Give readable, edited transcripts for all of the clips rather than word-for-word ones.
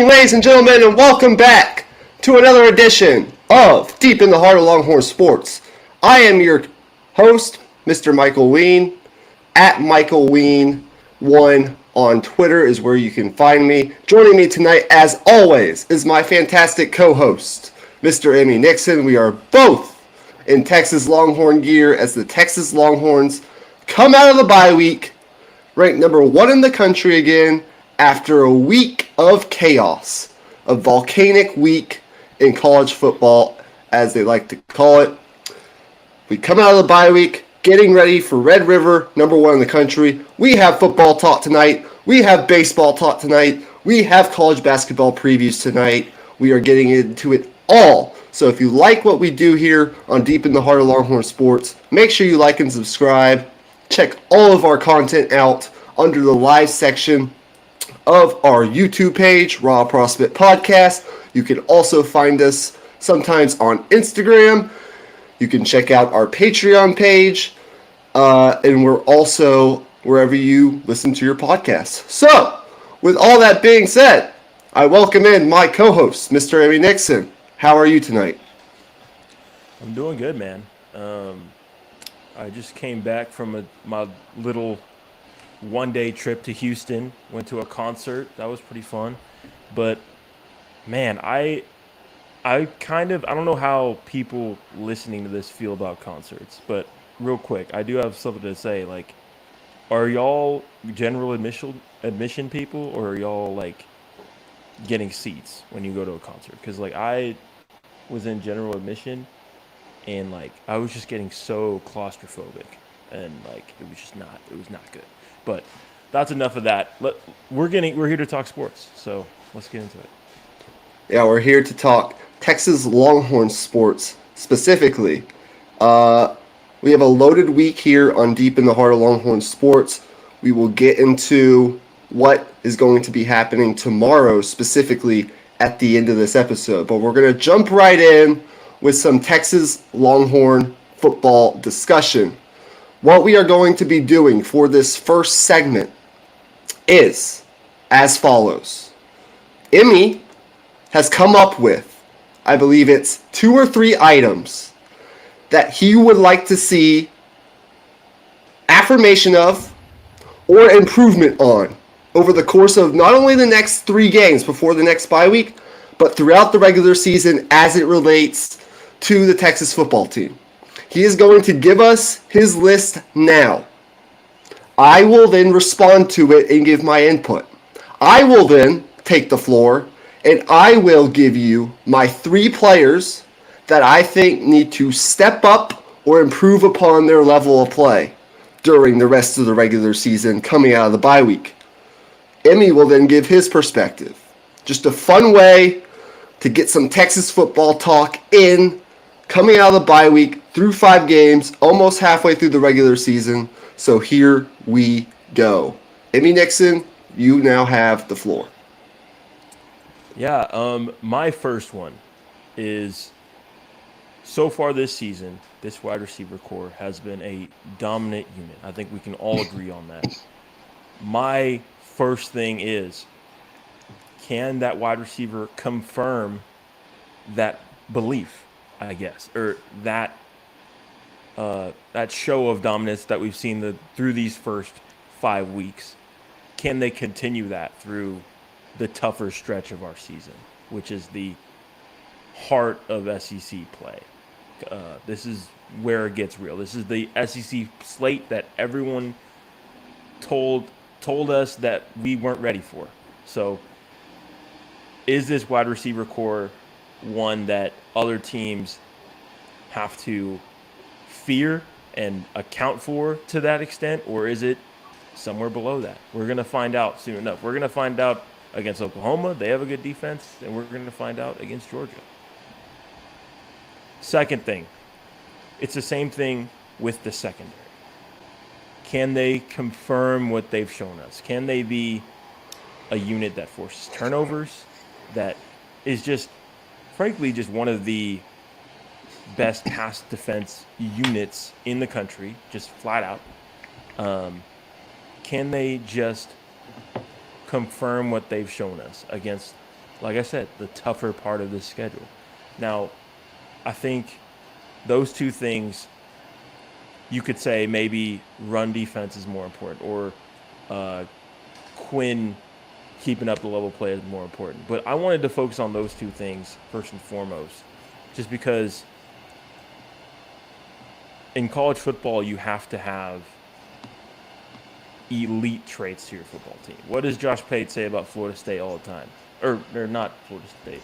ladies and gentlemen, and welcome back to another edition of Deep in the Heart of Longhorn Sports. I am your host, Mr. Michael Ween. At Michael Ween1 on Twitter is where you can find me. Joining me tonight, as always, is my fantastic co-host, Mr. Emmy Nixon. We are both in Texas Longhorn gear as the Texas Longhorns come out of the bye week, ranked number 1 in the country again, after a week of chaos, a volcanic week in college football, as they like to call it. We come out of the bye week, getting ready for Red River, number 1 in the country. We have football talk tonight. We have baseball talk tonight. We have college basketball previews tonight. We are getting into it all. So if you like what we do here on Deep in the Heart of Longhorn Sports, make sure you like and subscribe. Check all of our content out under the live section of our YouTube page, Raw Prospect Podcast. You can also find us sometimes on Instagram. You can check out our Patreon page, and we're also wherever you listen to your podcasts. So, with all that being said, I welcome in my co-host, Mr. Emmy Nixon. How are you tonight? I'm doing good, man. I just came back from my little one-day trip to Houston. Went to a concert. That was pretty fun. But, man, I don't know how people listening to this feel about concerts, but real quick, I do have something to say. Like, are y'all general admission people, or are y'all, like, getting seats when you go to a concert? Because, like, I was in general admission, and, like, I was just getting so claustrophobic, and, like, it was not good. But that's enough of that. We're here to talk sports, so let's get into it. Yeah, we're here to talk Texas Longhorn sports specifically. We have a loaded week here on Deep in the Heart of Longhorn Sports. We will get into what is going to be happening tomorrow specifically at the end of this episode. But we're going to jump right in with some Texas Longhorn football discussion. What we are going to be doing for this first segment is as follows. Emmy has come up with, I believe it's 2 or 3 items that he would like to see affirmation of or improvement on over the course of not only the next 3 games before the next bye week, but throughout the regular season as it relates to the Texas football team. He is going to give us his list now. I will then respond to it and give my input. I will then take the floor and I will give you my 3 players that I think need to step up or improve upon their level of play during the rest of the regular season coming out of the bye week. Emmy will then give his perspective. Just a fun way to get some Texas football talk in coming out of the bye week through 5 games, almost halfway through the regular season. So here we go. Emmy Nixon, you now have the floor. Yeah, my first one is, so far this season, this wide receiver core has been a dominant unit. I think we can all agree on that. My first thing is, can that wide receiver confirm that belief, I guess, or that show of dominance that we've seen through these first 5 weeks? Can they continue that through the tougher stretch of our season, which is the heart of SEC play? This is where it gets real. This is the SEC slate that everyone told us that we weren't ready for. So is this wide receiver core one that other teams have to fear and account for to that extent, or is it somewhere below that? We're going to find out soon enough. We're going to find out against Oklahoma. They have a good defense, and we're going to find out against Georgia. Second thing, it's the same thing with the secondary. Can they confirm what they've shown us? Can they be a unit that forces turnovers, that is just, frankly, just one of the best pass defense units in the country, just flat out? Can they just confirm what they've shown us against like I said, the tougher part of this schedule. Now, I think those two things, you could say maybe run defense is more important, or uh, Quinn keeping up the level play is more important. But I wanted to focus on those two things first and foremost, just because in college football you have to have elite traits to your football team. What does Josh Pate say about Florida State all the time? Or not Florida State,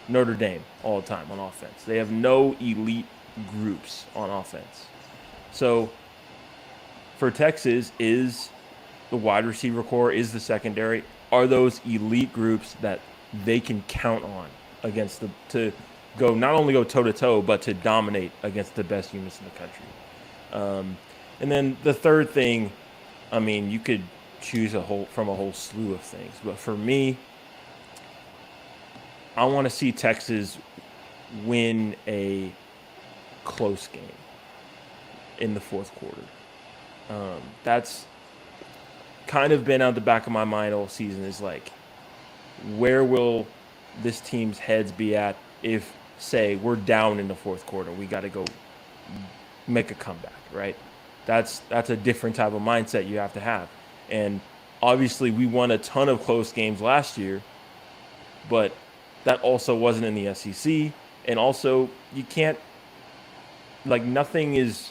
Notre Dame all the time on offense. They have no elite groups on offense. So for Texas, is the wide receiver core, is the secondary, are those elite groups that they can count on against to go not only go toe to toe, but to dominate against the best units in the country. And then the third thing, I mean, you could choose from a whole slew of things, but for me, I want to see Texas win a close game in the fourth quarter. That's kind of been out the back of my mind all season, is like, where will this team's heads be at if, say, we're down in the fourth quarter, we got to go make a comeback, right? That's a different type of mindset you have to have. And obviously we won a ton of close games last year, but that also wasn't in the SEC. And also you can't, like, nothing is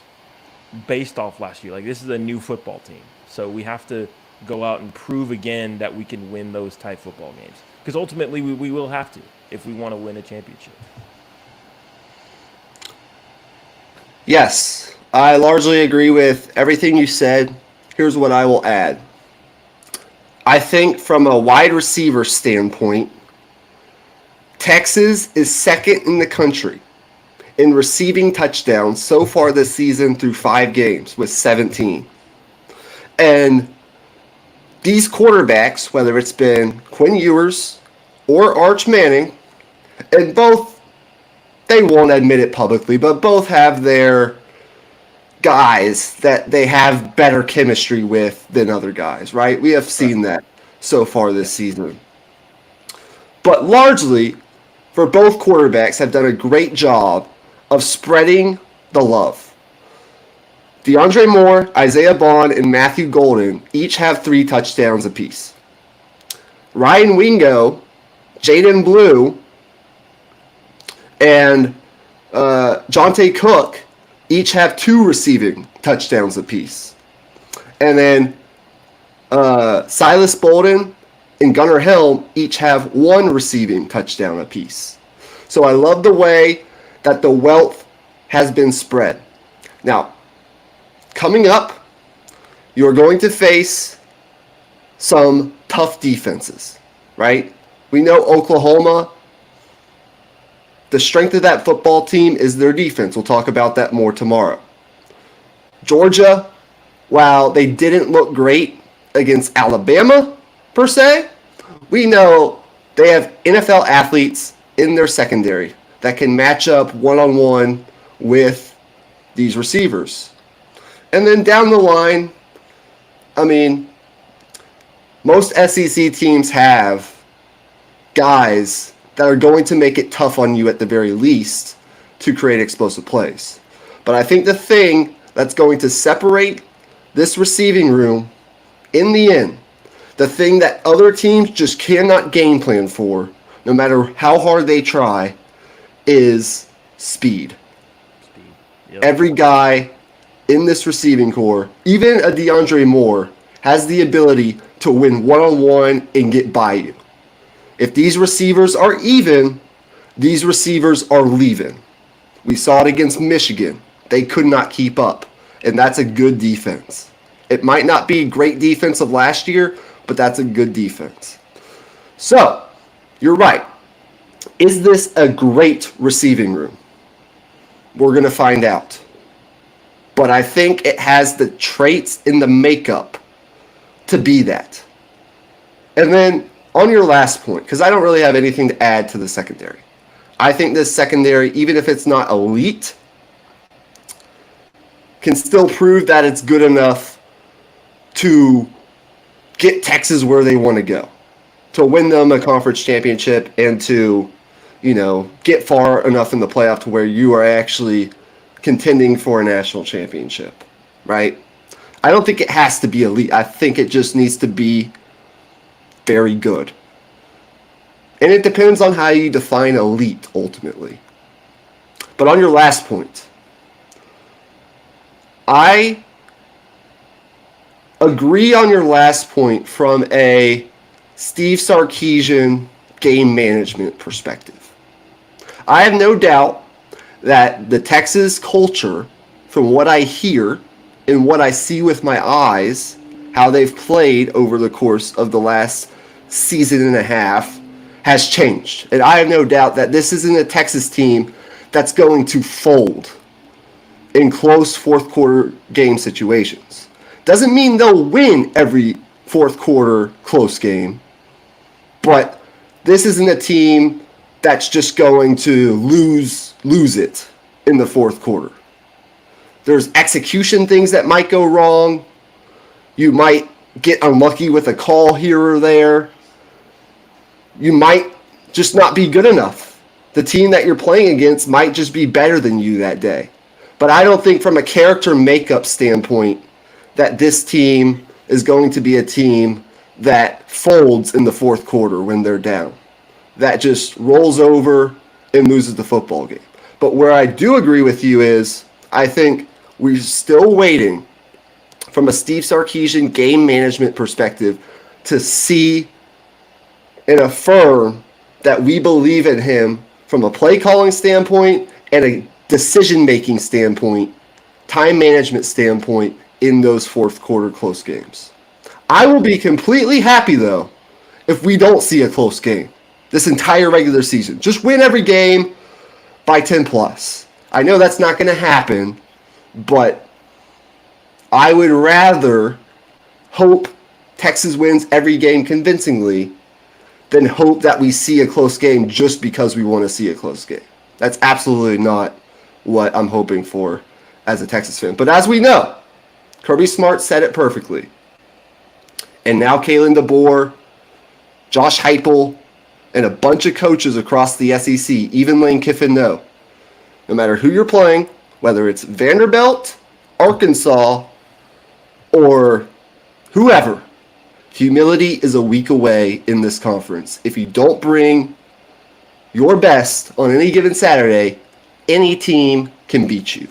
based off last year. Like, this is a new football team. So we have to go out and prove again that we can win those type football games. Because ultimately we will have to if we want to win a championship. Yes, I largely agree with everything you said. Here's what I will add. I think from a wide receiver standpoint, Texas is second in the country in receiving touchdowns so far this season through 5 games with 17. And these quarterbacks, whether it's been Quinn Ewers or Arch Manning, and both, they won't admit it publicly, but both have their guys that they have better chemistry with than other guys, right? We have seen that so far this season. But largely, for both quarterbacks have done a great job of spreading the love. DeAndre Moore, Isaiah Bond, and Matthew Golden each have 3 touchdowns apiece. Ryan Wingo, Jaden Blue, and Jonte Cook each have 2 receiving touchdowns apiece. And then Silas Bolden and Gunnar Helm each have 1 receiving touchdown apiece. So I love the way that the wealth has been spread. Now, coming up, you're going to face some tough defenses, right? We know Oklahoma, the strength of that football team is their defense. We'll talk about that more tomorrow. Georgia, while they didn't look great against Alabama, per se, we know they have NFL athletes in their secondary that can match up one-on-one with these receivers. And then down the line, I mean, most SEC teams have guys that are going to make it tough on you at the very least to create explosive plays. But I think the thing that's going to separate this receiving room in the end, the thing that other teams just cannot game plan for, no matter how hard they try, is speed. Yep. Every guy in this receiving core, even a DeAndre Moore, has the ability to win one-on-one and get by you. If these receivers are even, these receivers are leaving. We saw it against Michigan. They could not keep up, and that's a good defense. It might not be great defense of last year, but that's a good defense. So, you're right. Is this a great receiving room? We're going to find out. But I think it has the traits in the makeup to be that. And then on your last point, because I don't really have anything to add to the secondary. I think this secondary, even if it's not elite, can still prove that it's good enough to get Texas where they want to go. to win them a conference championship and to, get far enough in the playoff to where you are actually contending for a national championship, right? I don't think it has to be elite. I think it just needs to be very good. And it depends on how you define elite ultimately. But on your last point, I agree on your last point from a Steve Sarkisian game management perspective. I have no doubt that the Texas culture, from what I hear and what I see with my eyes, how they've played over the course of the last season and a half, has changed. And I have no doubt that this isn't a Texas team that's going to fold in close fourth quarter game situations. Doesn't mean they'll win every fourth quarter close game, but this isn't a team that's just going to lose it in the fourth quarter. There's execution things that might go wrong. You might get unlucky with a call here or there. You might just not be good enough. The team that you're playing against might just be better than you that day. But I don't think from a character makeup standpoint that this team is going to be a team that folds in the fourth quarter when they're down. That just rolls over and loses the football game. But where I do agree with you is I think we're still waiting from a Steve Sarkisian game management perspective to see and affirm that we believe in him from a play calling standpoint and a decision-making standpoint, time management standpoint in those fourth quarter close games. I will be completely happy, though, if we don't see a close game this entire regular season. Just win every game by 10 plus. I know that's not going to happen, but I would rather hope Texas wins every game convincingly than hope that we see a close game just because we want to see a close game. That's absolutely not what I'm hoping for as a Texas fan. But as we know, Kirby Smart said it perfectly. And now Kalen DeBoer, Josh Heupel, and a bunch of coaches across the SEC, even Lane Kiffin know. No matter who you're playing, whether it's Vanderbilt, Arkansas, or whoever, humility is a week away in this conference. If you don't bring your best on any given Saturday, any team can beat you.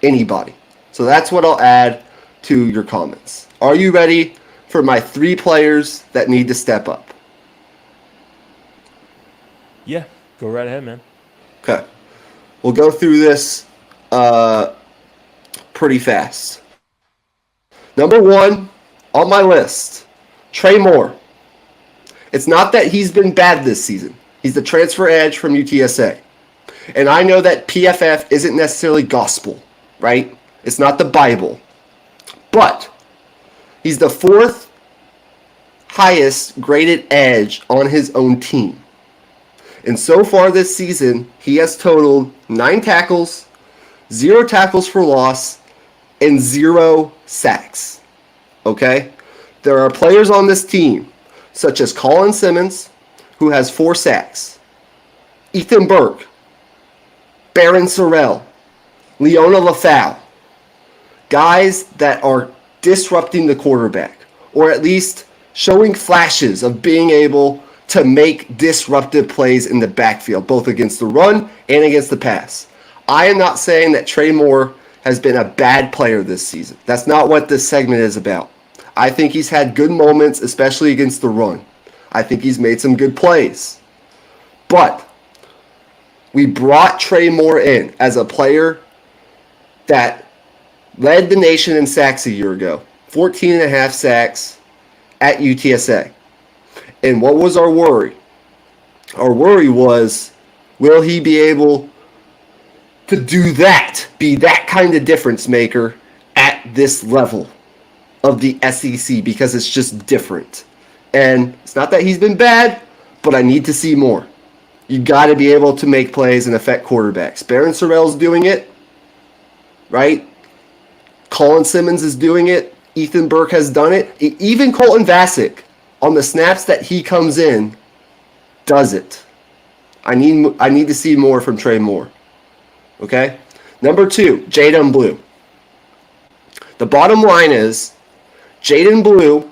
Anybody. So that's what I'll add to your comments. Are you ready for my 3 players that need to step up? Yeah, go right ahead, man. Okay. We'll go through this pretty fast. Number 1 on my list, Trey Moore. It's not that he's been bad this season. He's the transfer edge from UTSA. And I know that PFF isn't necessarily gospel, right? It's not the Bible. But he's the 4th highest graded edge on his own team. And so far this season, he has totaled 9 tackles, 0 tackles for loss, and 0 sacks. Okay? There are players on this team, such as Colin Simmons, who has 4 sacks, Ethan Burke, Barron Sorrell, Leona LaFau, guys that are disrupting the quarterback, or at least showing flashes of being able to make disruptive plays in the backfield, both against the run and against the pass. I am not saying that Trey Moore has been a bad player this season. That's not what this segment is about. I think he's had good moments, especially against the run. I think he's made some good plays. But we brought Trey Moore in as a player that led the nation in sacks a year ago. 14 and a half sacks at UTSA. And what was our worry? Our worry was, will he be able to do that, be that kind of difference maker at this level of the SEC? Because it's just different. And it's not that he's been bad, but I need to see more. You got to be able to make plays and affect quarterbacks. Barron Sorrell's doing it, right? Colin Simmons is doing it. Ethan Burke has done it. Even Colton Vasek on the snaps that he comes in, does it. I need to see more from Trey Moore. Okay? Number 2, Jaden Blue. The bottom line is Jaden Blue,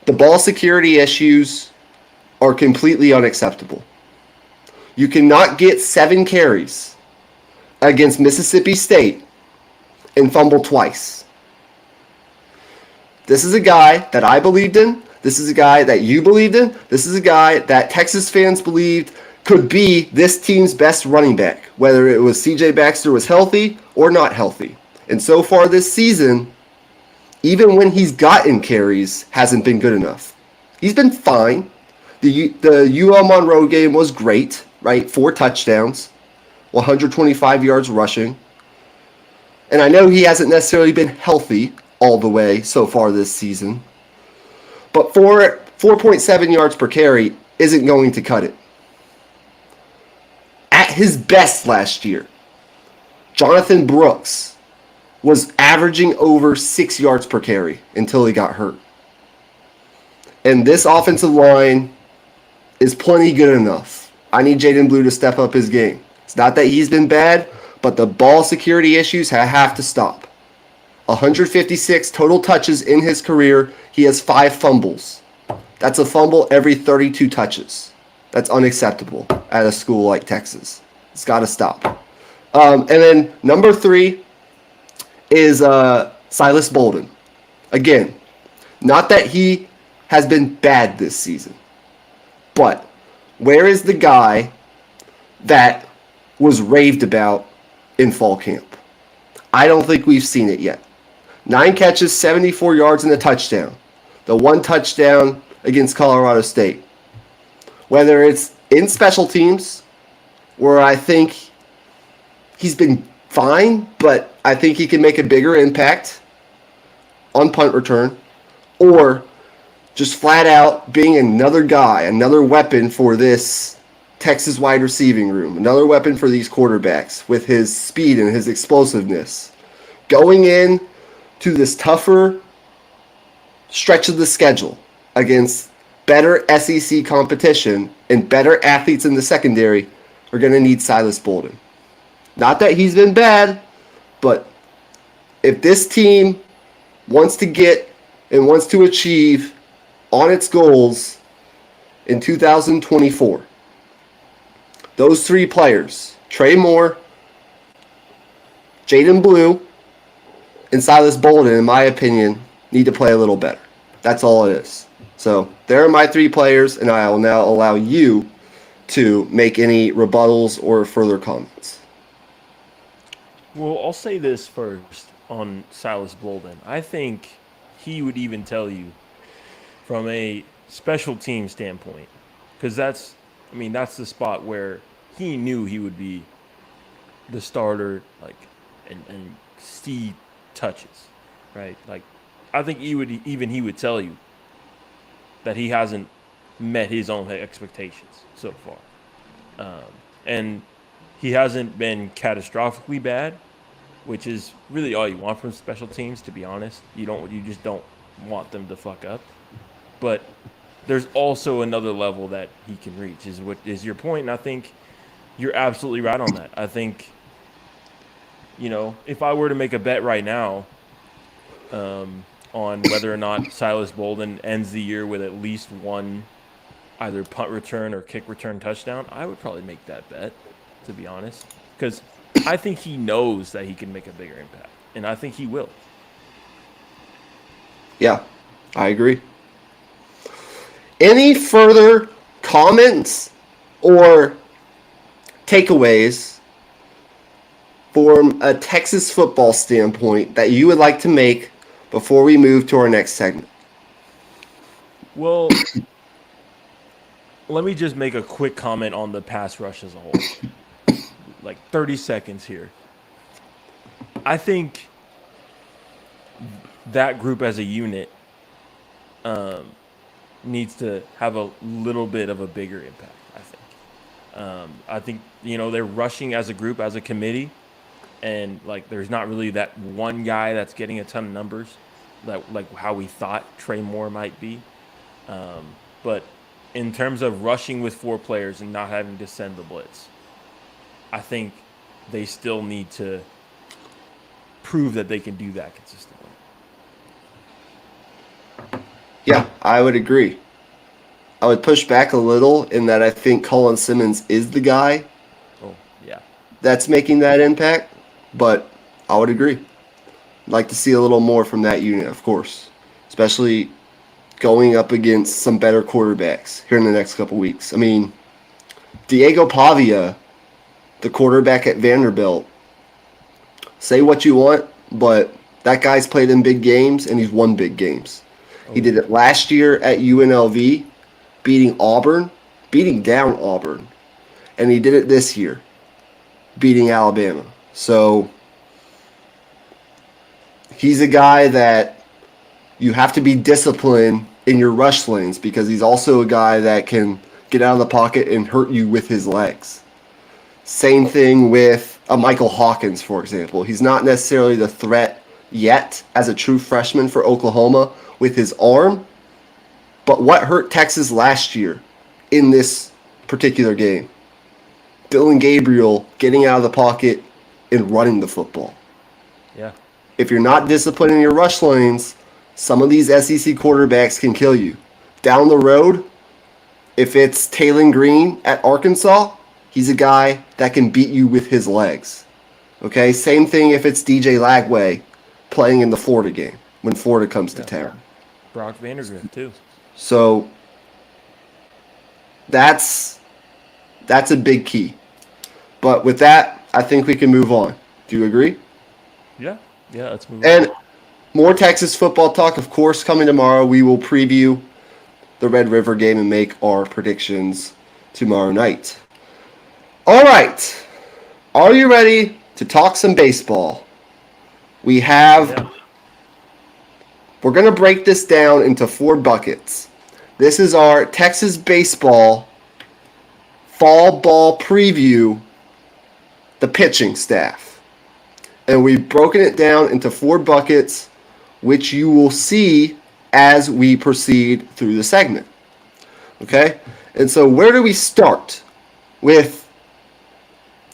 the ball security issues are completely unacceptable. You cannot get 7 carries against Mississippi State and fumble twice. This is a guy that I believed in. This is a guy that you believed in. This is a guy that Texas fans believed could be this team's best running back, whether it was C.J. Baxter was healthy or not healthy. And so far this season, even when he's gotten carries, hasn't been good enough. He's been fine. The UL Monroe game was great, right? 4 touchdowns, 125 yards rushing. And I know he hasn't necessarily been healthy all the way so far this season. But 4.7 yards per carry isn't going to cut it. At his best last year, Jonathan Brooks was averaging over 6 yards per carry until he got hurt. And this offensive line is plenty good enough. I need Jaden Blue to step up his game. It's not that he's been bad, but the ball security issues have to stop. 156 total touches in his career. He has 5 fumbles. That's a fumble every 32 touches. That's unacceptable at a school like Texas. It's got to stop. And then number 3 is Silas Bolden. Again, not that he has been bad this season, but where is the guy that was raved about in fall camp? I don't think we've seen it yet. 9 catches, 74 yards, and a touchdown. The 1 touchdown against Colorado State. Whether it's in special teams, where I think he's been fine, but I think he can make a bigger impact on punt return, or just flat out being another guy, another weapon for this Texas wide receiving room, another weapon for these quarterbacks with his speed and his explosiveness. Going in to this tougher stretch of the schedule against better SEC competition and better athletes in the secondary, are going to need Silas Bolden. Not that he's been bad, but if this team wants to get and wants to achieve on its goals in 2024, those 3 players, Trey Moore, Jaden Blue, and Silas Bolden, in my opinion, need to play a little better. That's all it is. So there are my 3 players, and I will now allow you to make any rebuttals or further comments. Well, I'll say this first on Silas Bolden. I think he would even tell you from a special team standpoint, because that's the spot where he knew he would be the starter, and see touches, right? Like, I think he would tell you that he hasn't met his own expectations so far, and he hasn't been catastrophically bad, which is really all you want from special teams. To be honest, you just don't want them to fuck up. But there's also another level that he can reach. Is what is your point? And I think you're absolutely right on that. I think, if I were to make a bet right now, on whether or not Silas Bolden ends the year with at least 1 either punt return or kick return touchdown, I would probably make that bet, to be honest, because I think he knows that he can make a bigger impact, and I think he will. Yeah, I agree. Any further comments or takeaways from a Texas football standpoint that you would like to make before we move to our next segment? Well, let me just make a quick comment on the pass rush as a whole. Like 30 seconds here. I think that group as a unit needs to have a little bit of a bigger impact, I think, they're rushing as a group, as a committee, and there's not really that one guy that's getting a ton of numbers. like how we thought Trey Moore might be. But in terms of rushing with 4 players and not having to send the blitz, I think they still need to prove that they can do that consistently. Yeah, I would agree. I would push back a little in that I think Colin Simmons is the guy Oh, yeah. that's making that impact, but I would agree. I'd like to see a little more from that unit, of course, especially going up against some better quarterbacks here in the next couple weeks. I mean, Diego Pavia, the quarterback at Vanderbilt, say what you want, but that guy's played in big games and he's won big games. He did it last year at UNLV, beating Auburn, beating down Auburn, and he did it this year, beating Alabama. So he's a guy that you have to be disciplined in your rush lanes because he's also a guy that can get out of the pocket and hurt you with his legs. Same thing with a Michael Hawkins, for example. He's not necessarily the threat yet as a true freshman for Oklahoma with his arm, but what hurt Texas last year in this particular game? Dylan Gabriel getting out of the pocket and running the football. Yeah. If you're not disciplined in your rush lanes, some of these SEC quarterbacks can kill you. Down the road, if it's Taylon Green at Arkansas, he's a guy that can beat you with his legs. Okay, same thing if it's DJ Lagway playing in the Florida game when Florida comes to town. Brock Vandergrift, too. So that's a big key. But with that, I think we can move on. Do you agree? Yeah, let's move And on. more Texas football talk, of course, coming tomorrow. We will preview the Red River game and make our predictions tomorrow night. All right. Are you ready to talk some baseball? We have... Yeah. We're going to break this down into 4 buckets. This is our Texas baseball fall ball preview, the pitching staff. And we've broken it down into 4 buckets, which you will see as we proceed through the segment. Okay? And so where do we start with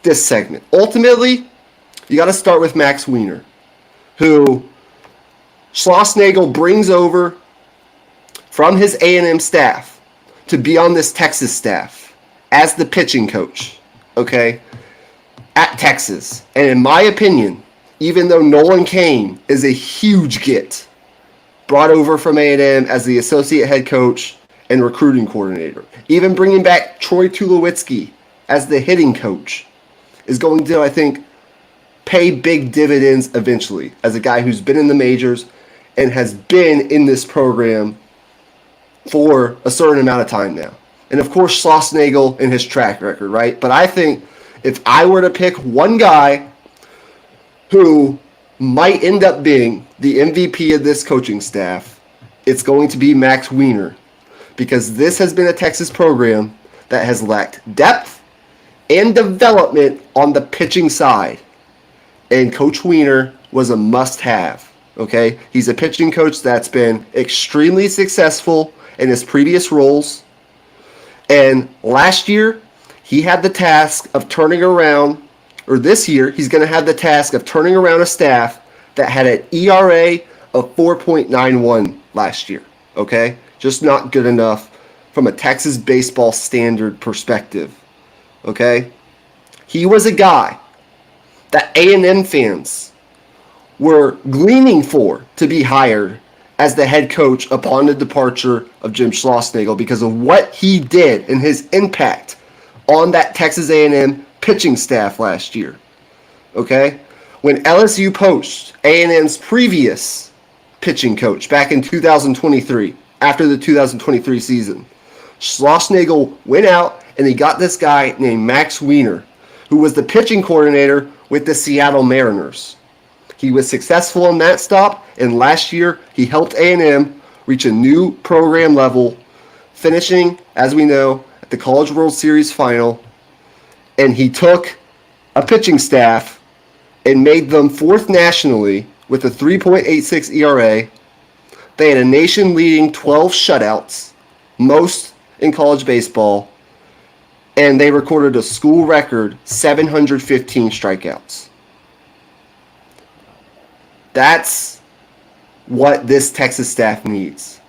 this segment? Ultimately, you got to start with Max Wiener, who Schlossnagle brings over from his A&M staff to be on this Texas staff as the pitching coach, okay, at Texas. And in my opinion, even though Nolan Cain is a huge get, brought over from A&M as the associate head coach and recruiting coordinator, even bringing back Troy Tulowitzki as the hitting coach is going to, I think, pay big dividends eventually as a guy who's been in the majors and has been in this program for a certain amount of time now. And of course, Schlossnagle and his track record, right? But I think if I were to pick one guy who might end up being the MVP of this coaching staff, it's going to be Max Wiener, because this has been a Texas program that has lacked depth and development on the pitching side. And Coach Wiener was a must-have. Okay, he's a pitching coach that's been extremely successful in his previous roles. And last year, he had the task of turning around, or this year, he's going to have the task of turning around a staff that had an ERA of 4.91 last year. Okay, just not good enough from a Texas baseball standard perspective. Okay, he was a guy that A&M fans were gleaning for to be hired as the head coach upon the departure of Jim Schlossnagle because of what he did and his impact on that Texas A&M pitching staff last year. Okay? When LSU poached A&M's previous pitching coach back in 2023, after the 2023 season, Schlossnagle went out and he got this guy named Max Wiener, who was the pitching coordinator with the Seattle Mariners. He was successful in that stop, and last year he helped A&M reach a new program level, finishing, as we know, at the College World Series final. And he took a pitching staff and made them 4th nationally with a 3.86 ERA They had a nation-leading 12 shutouts, most in college baseball, and they recorded a school record 715 strikeouts. That's what this Texas staff needs.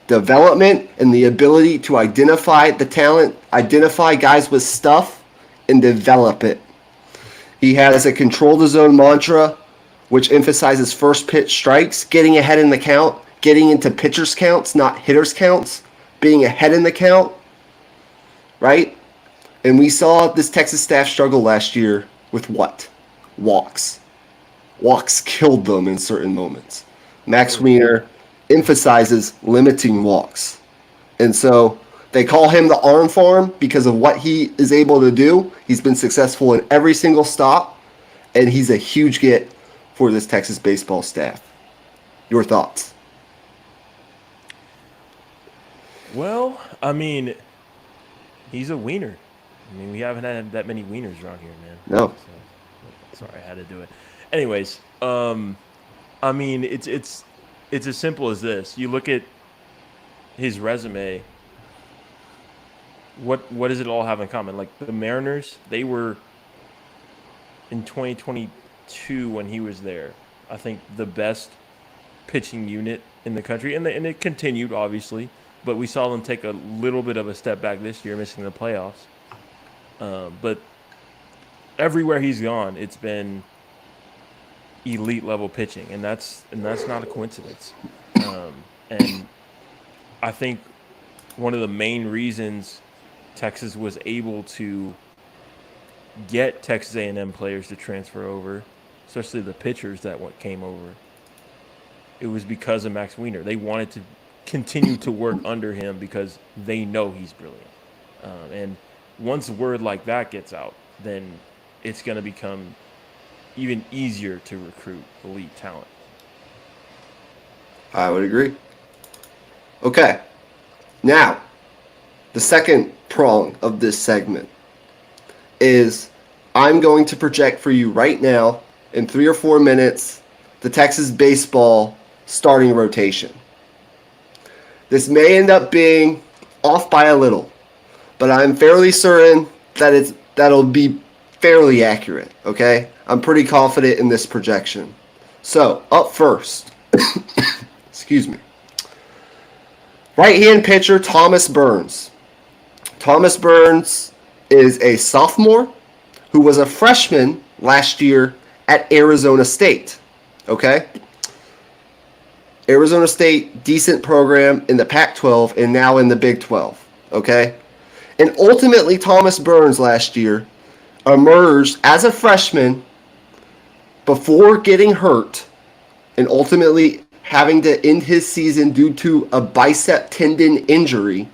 Development and the ability to identify the talent, identify guys with stuff, and develop it. He has a control the zone mantra, which emphasizes first pitch strikes, getting ahead in the count, getting into pitchers' counts, not hitters' counts, being ahead in the count, right? And we saw this Texas staff struggle last year with what? Walks. Walks killed them in certain moments. Max Weiner emphasizes limiting walks. And so they call him the arm farm because of what he is able to do. He's been successful in every single stop, and he's a huge get for this Texas baseball staff. Your thoughts? Well, I mean, he's a wiener. I mean, we haven't had that many wieners around here, man. No. So, sorry, I had to do it. Anyways, I mean, it's as simple as this. You look at his resume. What does it all have in common? Like the Mariners, they were in 2022 when he was there, I think the best pitching unit in the country, and it continued obviously, but we saw them take a little bit of a step back this year, missing the playoffs. But everywhere he's gone, it's been elite level pitching, and that's not a coincidence. And I think one of the main reasons Texas was able to get Texas A&M players to transfer over, especially the pitchers that came over, it was because of Max Weiner. They wanted to continue to work under him because they know he's brilliant. And once word like that gets out, then it's going to become even easier to recruit elite talent. I would agree. Okay. Now, the second prong of this segment is I'm going to project for you right now in 3 or 4 minutes the Texas baseball starting rotation. This may end up being off by a little, but I'm fairly certain that that'll be fairly accurate, okay? I'm pretty confident in this projection. So, up first, excuse me. Right-hand pitcher Thomas Burns. Thomas Burns is a sophomore who was a freshman last year at Arizona State. Okay? Arizona State, decent program in the Pac-12 and now in the Big 12. Okay? And ultimately, Thomas Burns last year emerged as a freshman before getting hurt and ultimately having to end his season due to a bicep tendon injury.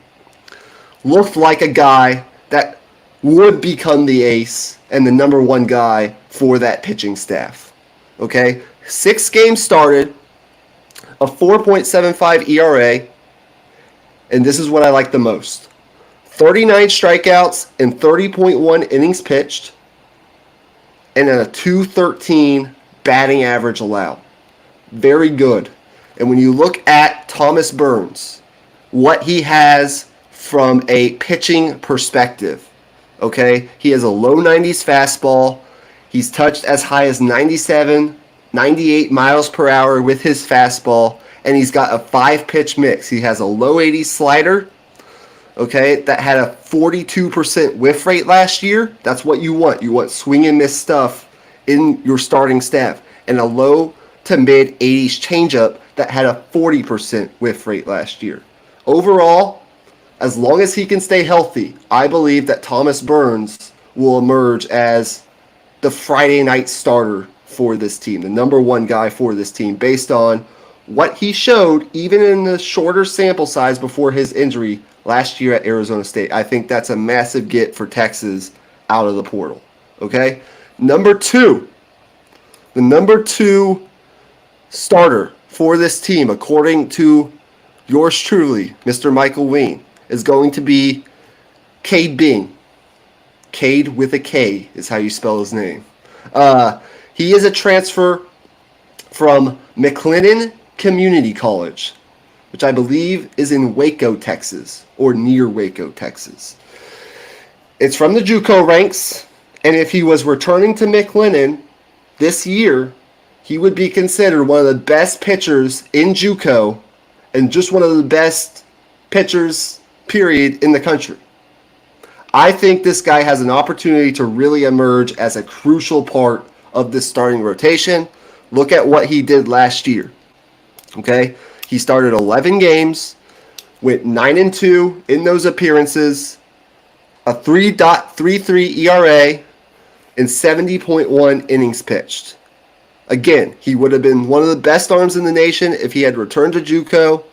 Looked like a guy that would become the ace and the number one guy for that pitching staff. Okay? 6 games started, a 4.75 ERA, and this is what I like the most. 39 strikeouts and 30.1 innings pitched, and a 213 batting average allowed. Very good. And when you look at Thomas Burns, what he has from a pitching perspective, okay? He has a low 90s fastball. He's touched as high as 97, 98 miles per hour with his fastball, and he's got a 5-pitch mix. He has a low 80s slider, okay, that had a 42% whiff rate last year. That's what you want. You want swing and miss stuff in your starting staff. And a low to mid 80s changeup that had a 40% whiff rate last year. Overall, as long as he can stay healthy, I believe that Thomas Burns will emerge as the Friday night starter for this team, the number one guy for this team, based on what he showed even in the shorter sample size before his injury last year at Arizona State. I think that's a massive get for Texas out of the portal. Okay? Number 2. The number 2 starter for this team, according to yours truly, Mr. Michael Ween, is going to be Cade Bing. Cade with a K is how you spell his name. He is a transfer from McLennan Community College which I believe is in Waco, Texas, or near Waco, Texas. It's from the JUCO ranks, and if he was returning to McLennan this year, he would be considered one of the best pitchers in JUCO and just one of the best pitchers, period, in the country. I think this guy has an opportunity to really emerge as a crucial part of this starting rotation. Look at what he did last year. Okay? He started 11 games, went 9-2 in those appearances, a 3.33 ERA, and 70.1 innings pitched. Again, he would have been one of the best arms in the nation if he had returned to JUCO.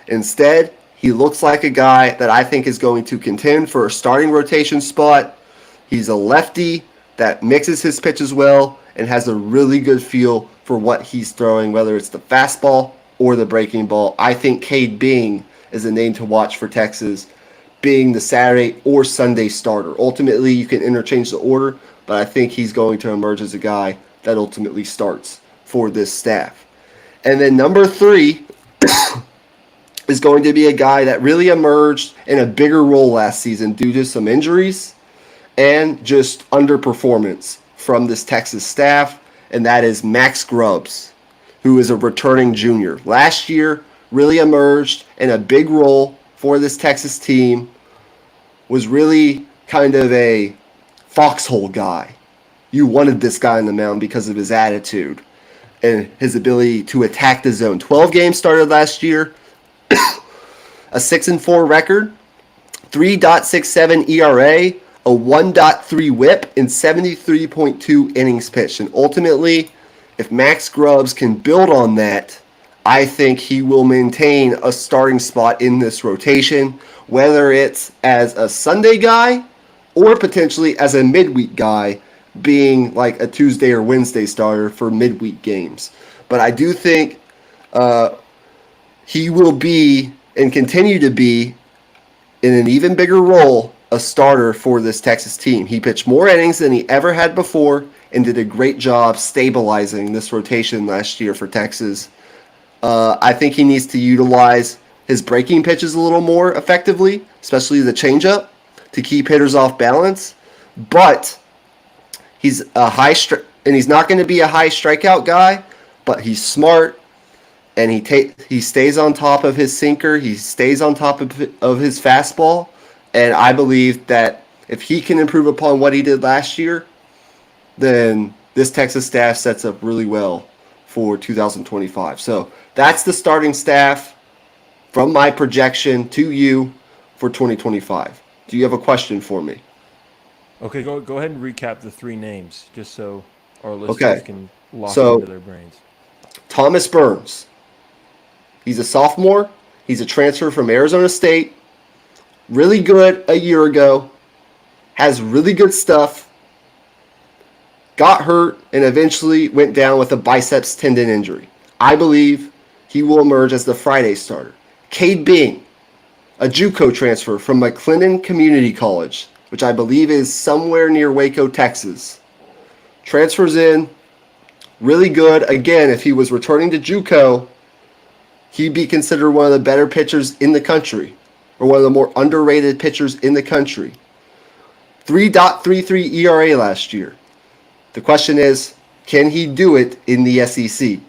Instead, he looks like a guy that I think is going to contend for a starting rotation spot. He's a lefty that mixes his pitches well and has a really good feel for what he's throwing, whether it's the fastball or the breaking ball. I think Cade Bing is a name to watch for Texas, being the Saturday or Sunday starter. Ultimately, you can interchange the order, but I think he's going to emerge as a guy that ultimately starts for this staff. And then number 3 is going to be a guy that really emerged in a bigger role last season due to some injuries and just underperformance from this Texas staff, and that is Max Grubbs, who is a returning junior. Last year, really emerged in a big role for this Texas team, was really kind of a foxhole guy. You wanted this guy on the mound because of his attitude and his ability to attack the zone. 12 games started last year, a 6-4 record, 3.67 ERA, a 1.3 whip, and 73.2 innings pitched. And ultimately, if Max Grubbs can build on that, I think he will maintain a starting spot in this rotation, whether it's as a Sunday guy or potentially as a midweek guy, being like a Tuesday or Wednesday starter for midweek games. But I do think he will be and continue to be in an even bigger role a starter for this Texas team. He pitched more innings than he ever had before and did a great job stabilizing this rotation last year for Texas. I think he needs to utilize his breaking pitches a little more effectively, especially the changeup, to keep hitters off balance. But he's and he's not going to be a high strikeout guy, but he's smart, and he stays on top of his sinker. He stays on top of his fastball, and I believe that if he can improve upon what he did last year, then this Texas staff sets up really well for 2025. So that's the starting staff from my projection to you for 2025. Do you have a question for me? Okay, go ahead and recap the 3 names, just so our listeners can lock it into their brains. Thomas Burns. He's a sophomore. He's a transfer from Arizona State. Really good a year ago. Has really good stuff. Got hurt and eventually went down with a biceps tendon injury. I believe he will emerge as the Friday starter. Cade Bing, a JUCO transfer from McLennan Community College, which I believe is somewhere near Waco, Texas. Transfers in, really good. Again, if he was returning to JUCO, he'd be considered one of the better pitchers in the country, or one of the more underrated pitchers in the country. 3.33 ERA last year. The question is, can he do it in the SEC?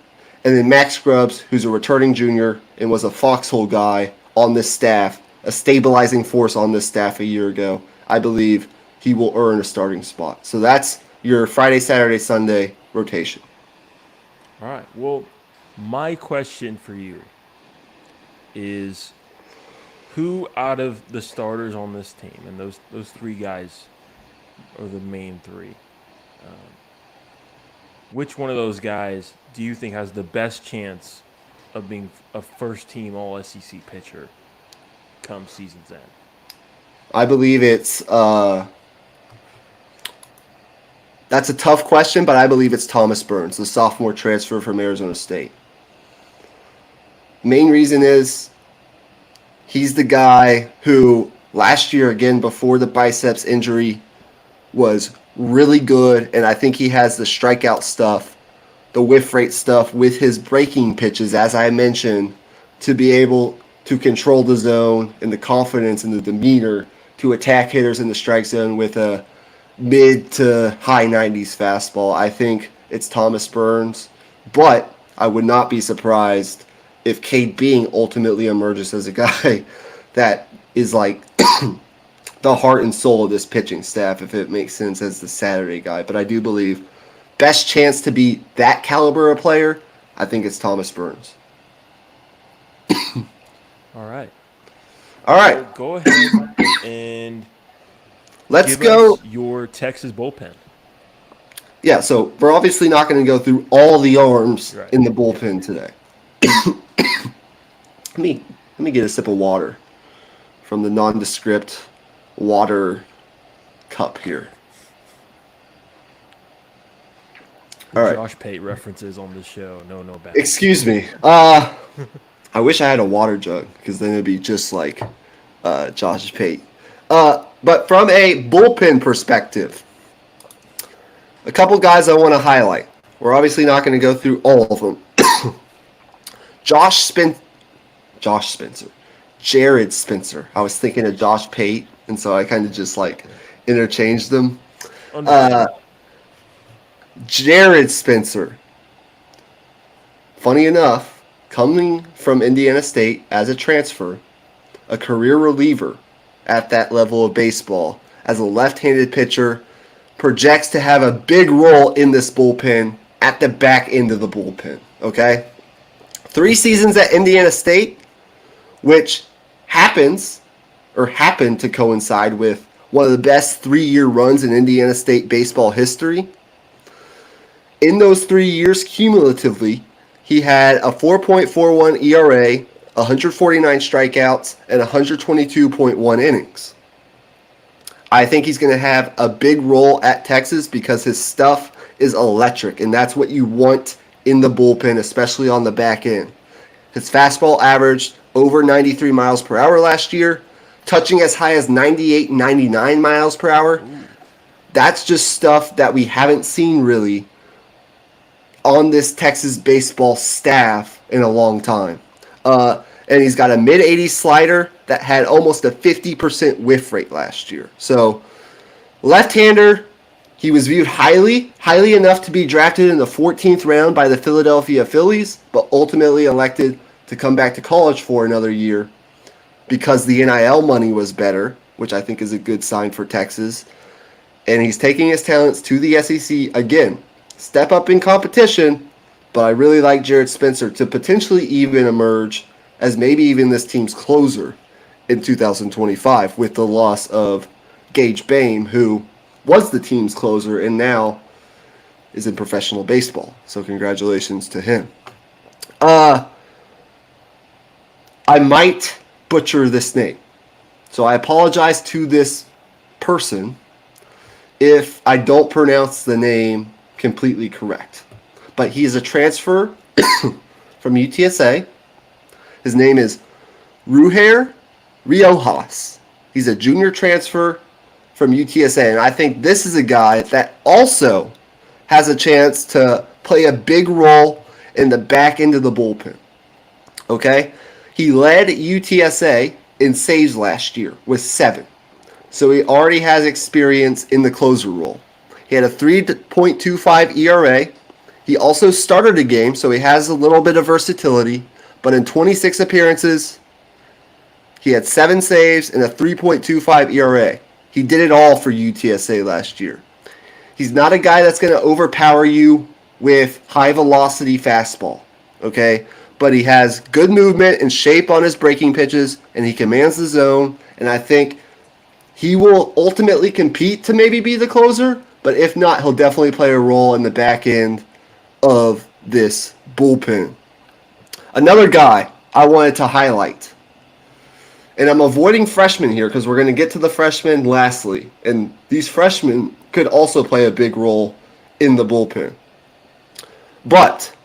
And then Max Grubbs, who's a returning junior and was a foxhole guy on this staff, a stabilizing force on this staff a year ago. I believe he will earn a starting spot. So that's your Friday, Saturday, Sunday rotation. All right. Well, my question for you is, who out of the starters on this team, and those 3 guys are the main 3, which one of those guys do you think has the best chance of being a first-team All-SEC pitcher come season's end? I believe it's that's a tough question, but I believe it's Thomas Burns, the sophomore transfer from Arizona State. Main reason is he's the guy who last year, again, before the biceps injury, was really good, and I think he has the strikeout stuff, the whiff rate stuff with his breaking pitches, as I mentioned, to be able to control the zone and the confidence and the demeanor to attack hitters in the strike zone with a mid to high 90s fastball. I think it's Thomas Burns, but I would not be surprised if Cade Being ultimately emerges as a guy that is like the heart and soul of this pitching staff, if it makes sense, as the Saturday guy. But I do believe best chance to be that caliber of player, I think it's Thomas Burns. All right. All right. Go ahead and Let's give go. us your Texas bullpen. Yeah, so we're obviously not going to go through all the arms Right. in the bullpen today. Let me get a sip of water from the nondescript water cup here. All right. Josh Pate references on this show. No bad. Excuse me. I wish I had a water jug because then it'd be just like Josh Pate. But from a bullpen perspective, a couple guys I want to highlight. We're obviously not going to go through all of them. Jared Spencer. I was thinking of Josh Pate, and so I kind of just like interchanged them. Jared Spencer. Funny enough, coming from Indiana State as a transfer, a career reliever at that level of baseball, as a left-handed pitcher, projects to have a big role in this bullpen at the back end of the bullpen, okay? 3 seasons at Indiana State, which happened to coincide with one of the best 3-year runs in Indiana State baseball history. In those 3 years, cumulatively, he had a 4.41 ERA, 149 strikeouts, and 122.1 innings. I think he's going to have a big role at Texas because his stuff is electric, and that's what you want in the bullpen, especially on the back end. His fastball averaged over 93 miles per hour last year, touching as high as 98, 99 miles per hour. That's just stuff that we haven't seen really on this Texas baseball staff in a long time. And he's got a mid-80s slider that had almost a 50% whiff rate last year. So, left-hander, he was viewed highly enough to be drafted in the 14th round by the Philadelphia Phillies, but ultimately elected to come back to college for another year because the NIL money was better, which I think is a good sign for Texas. And he's taking his talents to the SEC again. Step up in competition, but I really like Jared Spencer to potentially even emerge as maybe even this team's closer in 2025 with the loss of Gage Bame, who was the team's closer and now is in professional baseball. So congratulations to him. I might butcher this name. So I apologize to this person if I don't pronounce the name completely correct. But he is a transfer from UTSA. His name is Ruher Riojas. He's a junior transfer from UTSA. And I think this is a guy that also has a chance to play a big role in the back end of the bullpen. Okay? He led UTSA in saves last year with 7. So he already has experience in the closer role. He had a 3.25 ERA. He also started a game, so he has a little bit of versatility. But in 26 appearances, he had 7 saves and a 3.25 ERA. He did it all for UTSA last year. He's not a guy that's going to overpower you with high-velocity fastball, okay? But he has good movement and shape on his breaking pitches, and he commands the zone. And I think he will ultimately compete to maybe be the closer, but if not, he'll definitely play a role in the back end of this bullpen. Another guy I wanted to highlight, and I'm avoiding freshmen here because we're going to get to the freshmen lastly, and these freshmen could also play a big role in the bullpen. But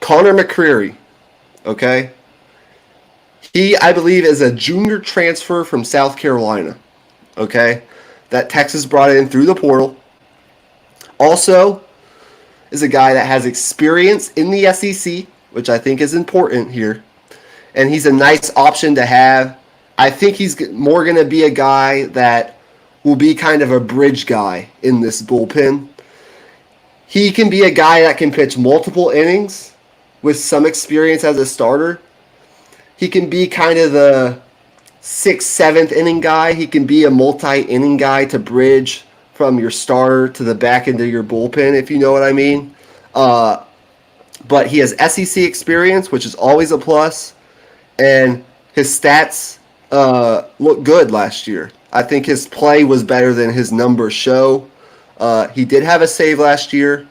Connor McCreary, okay? He, I believe, is a junior transfer from South Carolina, okay? That Texas brought in through the portal. Also is a guy that has experience in the SEC, which I think is important here. and he's a nice option to have. I think he's more going to be a guy that will be kind of a bridge guy in this bullpen. He can be a guy that can pitch multiple innings with some experience as a starter. He can be kind of the sixth, seventh inning guy. He can be a multi-inning guy to bridge from your starter to the back end of your bullpen, if you know what I mean. But he has SEC experience, which is always a plus, and his stats look good last year. I think his play was better than his numbers show. He did have a save last year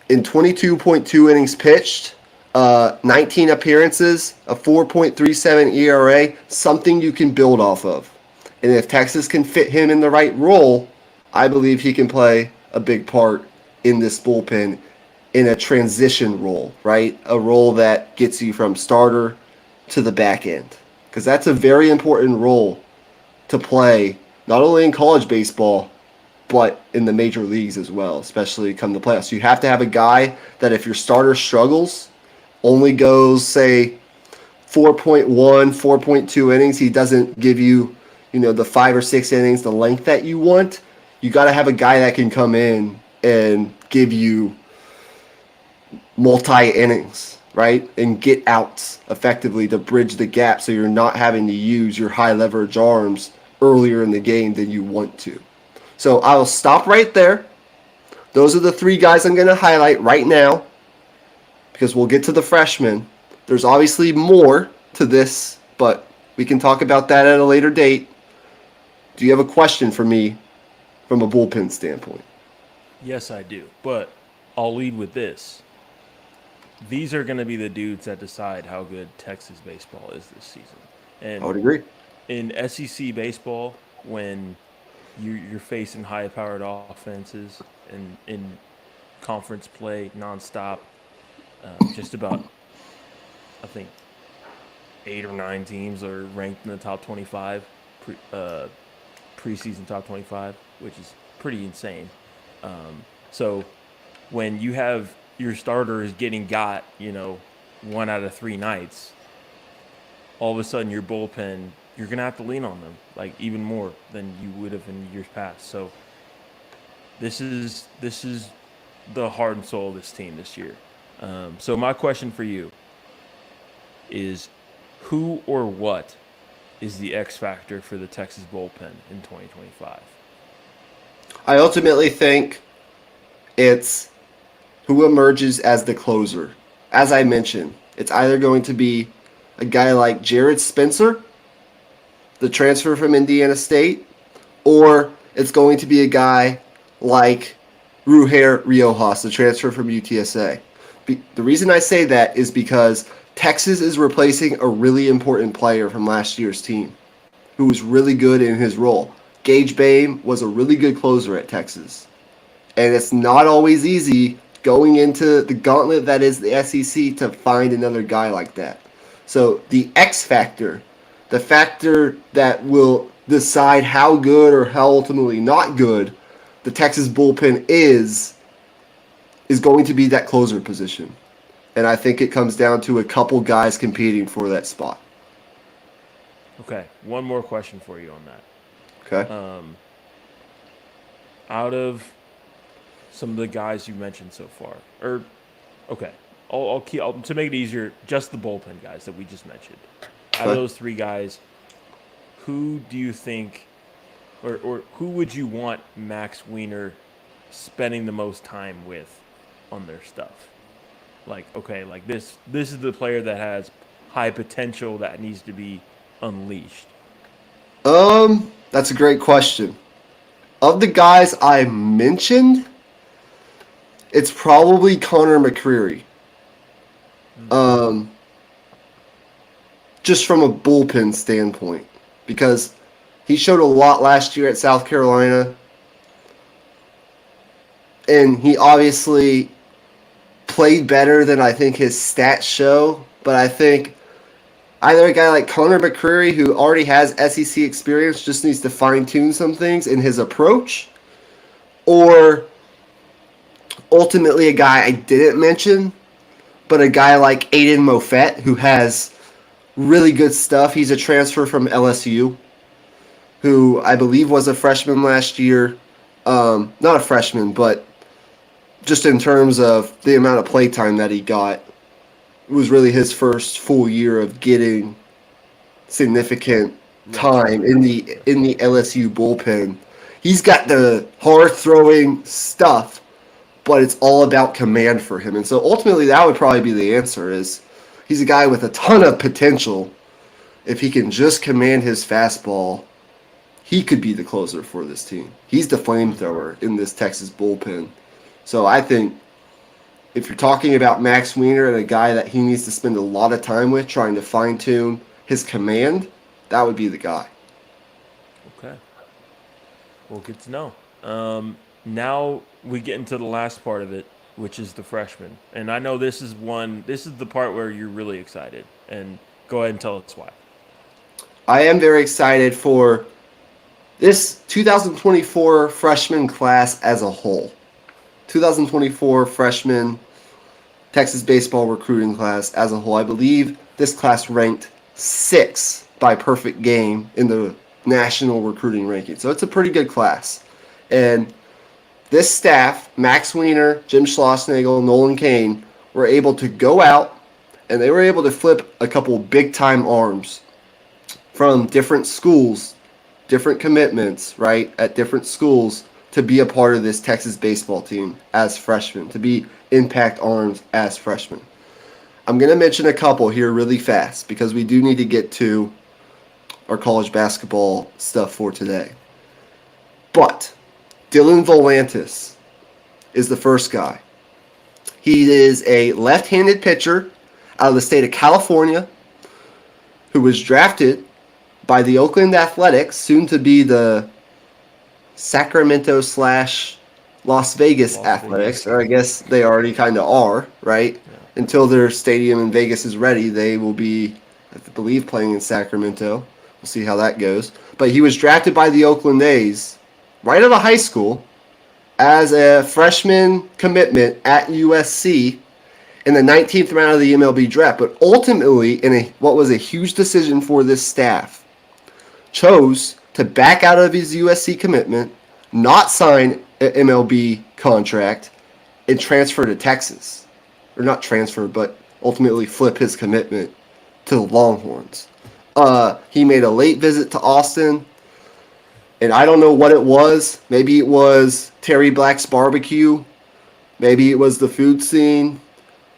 in 22.2 innings pitched, 19 appearances, a 4.37 ERA, something you can build off of. And if Texas can fit him in the right role, I believe he can play a big part in this bullpen in a transition role, right? A role that gets you from starter to the back end. Because that's a very important role to play, not only in college baseball, but in the major leagues as well, especially come the playoffs. You have to have a guy that if your starter struggles, only goes, say, 4.1, 4.2 innings, he doesn't give you, the 5 or 6 innings, the length that you want. You got to have a guy that can come in and give you multi-innings, right? And get outs effectively to bridge the gap so you're not having to use your high leverage arms earlier in the game than you want to. So I'll stop right there. Those are the 3 guys I'm going to highlight right now because we'll get to the freshmen. There's obviously more to this, but we can talk about that at a later date. Do you have a question for me from a bullpen standpoint? Yes, I do. But I'll lead with this. These are going to be the dudes that decide how good Texas baseball is this season. And I would agree. in SEC baseball, when you're facing high-powered offenses and in conference play nonstop, just about, I think, 8 or 9 teams are ranked in the top 25, preseason top 25, which is pretty insane. So when you have your starters getting 1 out of 3 nights, all of a sudden your bullpen, you're going to have to lean on them, like even more than you would have in years past. So this is the heart and soul of this team this year. So my question for you is, who or what is the X factor for the Texas bullpen in 2025? I ultimately think it's who emerges as the closer. As I mentioned, it's either going to be a guy like Jared Spencer, the transfer from Indiana State, or it's going to be a guy like Ruher Riojas, the transfer from UTSA. The reason I say that is because Texas is replacing a really important player from last year's team who was really good in his role. Gage Bame was a really good closer at Texas. And it's not always easy going into the gauntlet that is the SEC to find another guy like that. So the X factor, the factor that will decide how good or how ultimately not good the Texas bullpen is going to be that closer position. And I think it comes down to a couple guys competing for that spot. Okay, one more question for you on that. Okay. Out of some of the guys you mentioned so far, I'll keep to make it easier, just the bullpen guys that we just mentioned. Out of those 3 guys, who do you think, or who would you want Max Wiener spending the most time with on their stuff? Like, okay, like this is the player that has high potential that needs to be unleashed. That's a great question. Of the guys I mentioned, it's probably Connor McCreary. Just from a bullpen standpoint, because he showed a lot last year at South Carolina, and he obviously played better than I think his stats show. But I think either a guy like Connor McCreary, who already has SEC experience, just needs to fine-tune some things in his approach, or ultimately a guy I didn't mention, but a guy like Aiden Moffett, who has Really good stuff. He's a transfer from LSU, who I believe was a freshman last year. Not a freshman, but just in terms of the amount of play time that he got, it was really his first full year of getting significant time in the LSU bullpen. He's got the hard throwing stuff, but it's all about command for him. And so ultimately that would probably be the answer is he's a guy with a ton of potential. If he can just command his fastball, he could be the closer for this team. He's the flamethrower in this Texas bullpen. So I think if you're talking about Max Wiener and a guy that he needs to spend a lot of time with trying to fine tune his command, that would be the guy. Okay. Well, good to know. Now we get into the last part of it, which is the freshman. And I know this is the part where you're really excited. And go ahead and tell us why. I am very excited for this 2024 freshman class as a whole. 2024 freshman Texas baseball recruiting class as a whole. I believe this class ranked 6th by perfect game in the national recruiting ranking. So it's a pretty good class. And this staff, Max Wiener, Jim Schlossnagle, Nolan Kane, were able to go out and they were able to flip a couple big-time arms from different schools, different commitments, right, at different schools to be a part of this Texas baseball team as freshmen, to be impact arms as freshmen. I'm going to mention a couple here really fast because we do need to get to our college basketball stuff for today. But Dylan Volantis is the first guy. He is a left-handed pitcher out of the state of California who was drafted by the Oakland Athletics, soon to be the Sacramento / Las Vegas Athletics, or I guess they already kind of are, right? Yeah. Until their stadium in Vegas is ready, they will be, I believe, playing in Sacramento. We'll see how that goes. But he was drafted by the Oakland A's right out of high school as a freshman commitment at USC in the 19th round of the MLB draft. But ultimately, in what was a huge decision for this staff, chose to back out of his USC commitment, not sign an MLB contract, and transfer to Texas. Or not transfer, but ultimately flip his commitment to the Longhorns. He made a late visit to Austin, and I don't know what it was. Maybe it was Terry Black's barbecue. Maybe it was the food scene.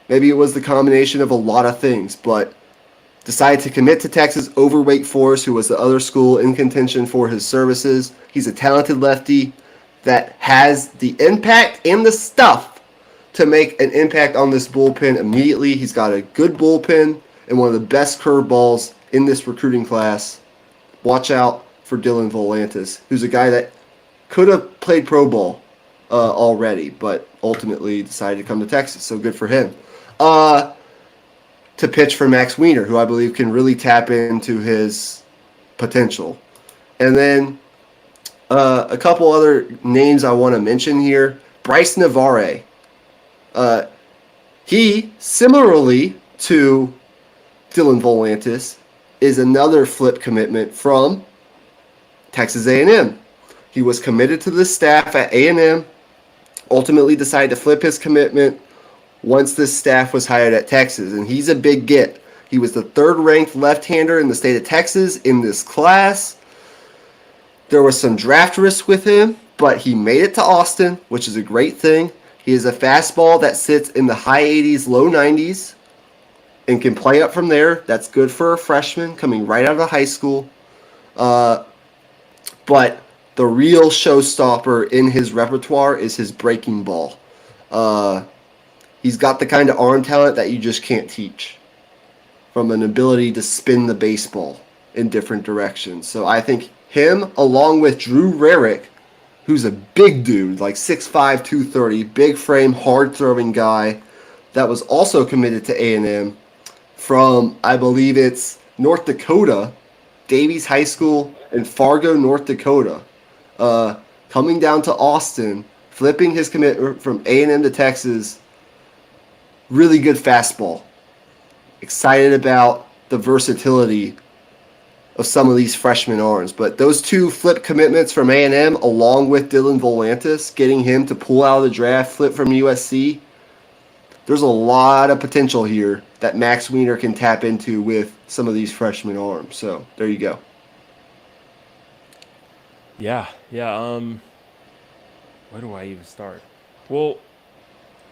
Maybe it was the combination of a lot of things, but decided to commit to Texas over Wake Forest, who was the other school in contention for his services. He's a talented lefty that has the impact and the stuff to make an impact on this bullpen immediately. He's got a good bullpen and one of the best curveballs in this recruiting class. Watch out for Dylan Volantis, who's a guy that could have played pro ball already, but ultimately decided to come to Texas, so good for him. To pitch for Max Wiener, who I believe can really tap into his potential. And then a couple other names I want to mention here. Bryce Navarre. He, similarly to Dylan Volantis, is another flip commitment from Texas A&M. He was committed to the staff at A&M, ultimately decided to flip his commitment once this staff was hired at Texas, and he's a big get. He was the 3rd-ranked left-hander in the state of Texas in this class. There was some draft risk with him, but he made it to Austin, which is a great thing. He has a fastball that sits in the high 80s, low 90s, and can play up from there. That's good for a freshman coming right out of high school. But the real showstopper in his repertoire is his breaking ball. He's got the kind of arm talent that you just can't teach, from an ability to spin the baseball in different directions. So I think him, along with Drew Rarick, who's a big dude, like 6'5", 230, big frame, hard-throwing guy that was also committed to A&M from, I believe it's North Dakota, Davies High School in Fargo, North Dakota, coming down to Austin, flipping his commitment from A&M to Texas. Really good fastball. Excited about the versatility of some of these freshman arms. But those two flip commitments from A&M, along with Dylan Volantis, getting him to pull out of the draft, flip from USC, there's a lot of potential here that Max Weiner can tap into with some of these freshman arms. So there you go. Yeah. Where do I even start? Well,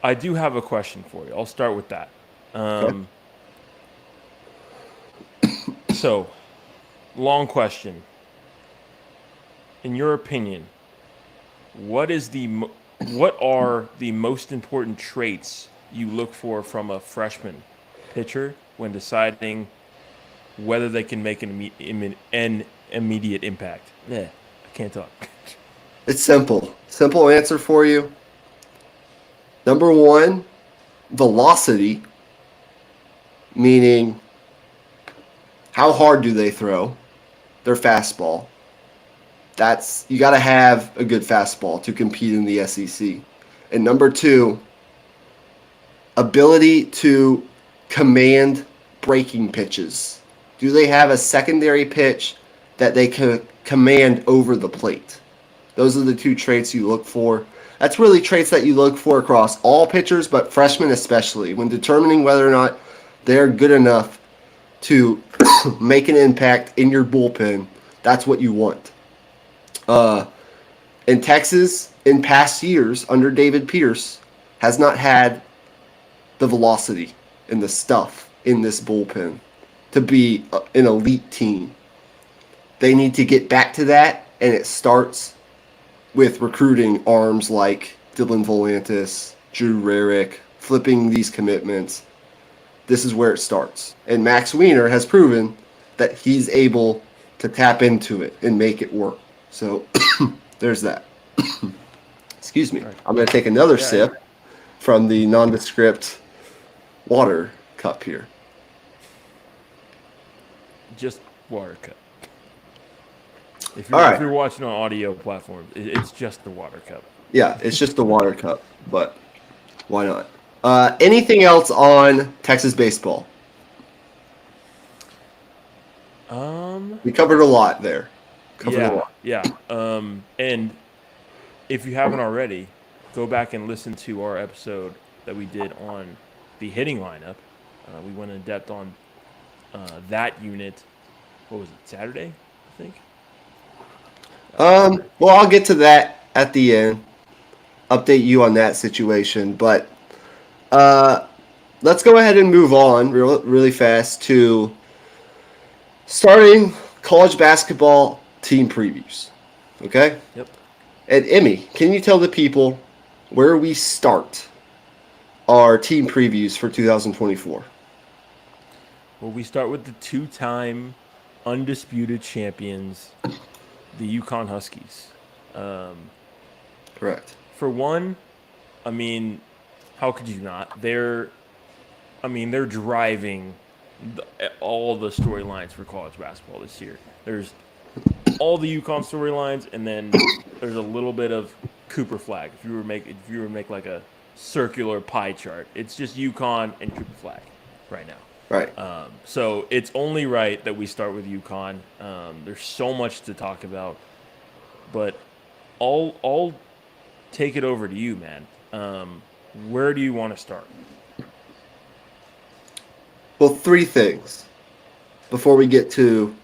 I do have a question for you. I'll start with that. Okay. So, long question. In your opinion, what are the most important traits you look for from a freshman pitcher when deciding whether they can make an immediate impact? Yeah, I can't talk. It's simple. Simple answer for you. Number one, velocity, meaning how hard do they throw their fastball. You got to have a good fastball to compete in the SEC. And number two, ability to command breaking pitches. Do they have a secondary pitch that they can command over the plate? Those are the two traits you look for. That's really traits that you look for across all pitchers, but freshmen especially, when determining whether or not they're good enough to make an impact in your bullpen. That's what you want. In Texas, in past years, under David Pierce, has not had the velocity and the stuff in this bullpen to be an elite team. They need to get back to that, and it starts with recruiting arms like Dylan Volantis, Drew Rarick, flipping these commitments. This is where it starts. And Max Weiner has proven that he's able to tap into it and make it work. So there's that. Excuse me. I'm going to take another sip from the nondescript water cup here. Just water cup. If you're watching on audio platforms, it's just the water cup. Yeah, it's just the water cup, but why not? Anything else on Texas baseball? We covered a lot there. Yeah. And if you haven't already, go back and listen to our episode that we did on the hitting lineup. We went in depth on that unit. What was it, Saturday, I think? Well, I'll get to that at the end. Update you on that situation, but let's go ahead and move on really fast to starting college basketball team previews. Okay? Yep. And Emmy, can you tell the people where we start our team previews for 2024? Well, we start with the two-time undisputed champions, the Uconn Huskies. Correct. For one, I mean, how could you not? They're driving all the storylines for college basketball this year. There's all the Uconn storylines, and then there's a little bit of Cooper Flag. If you were to make like a circular pie chart, it's just Uconn and Cooper Flag right now. Right. So it's only right that we start with Uconn. There's so much to talk about, but I'll take it over to you, man. Where do you want to start? Well, three things before we get to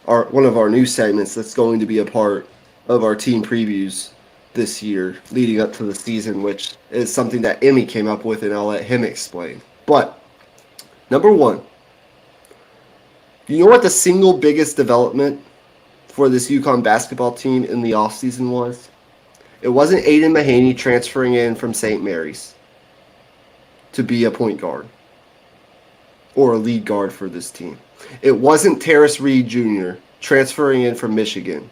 one of our new segments that's going to be a part of our team previews this year leading up to the season, which is something that Emmy came up with, and I'll let him explain. But number one, you know what the single biggest development for this Uconn basketball team in the offseason was? It wasn't Aiden Mahaney transferring in from St. Mary's to be a point guard or a lead guard for this team. It wasn't Terrace Reed Jr. transferring in from Michigan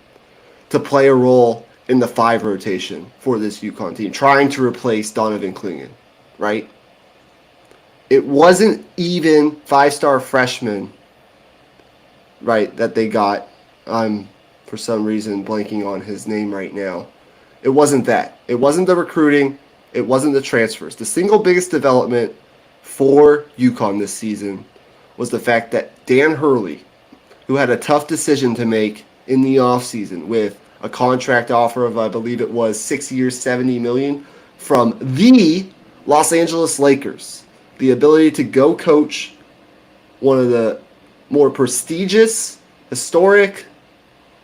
to play a role in the 5 rotation for this Uconn team, trying to replace Donovan Clingan, right? It wasn't even 5-star freshman, right, that they got. I'm, for some reason, blanking on his name right now. It wasn't that. It wasn't the recruiting. It wasn't the transfers. The single biggest development for Uconn this season was the fact that Dan Hurley, who had a tough decision to make in the offseason with a contract offer of, I believe it was 6 years, $70 million from the Los Angeles Lakers, the ability to go coach one of the more prestigious, historic,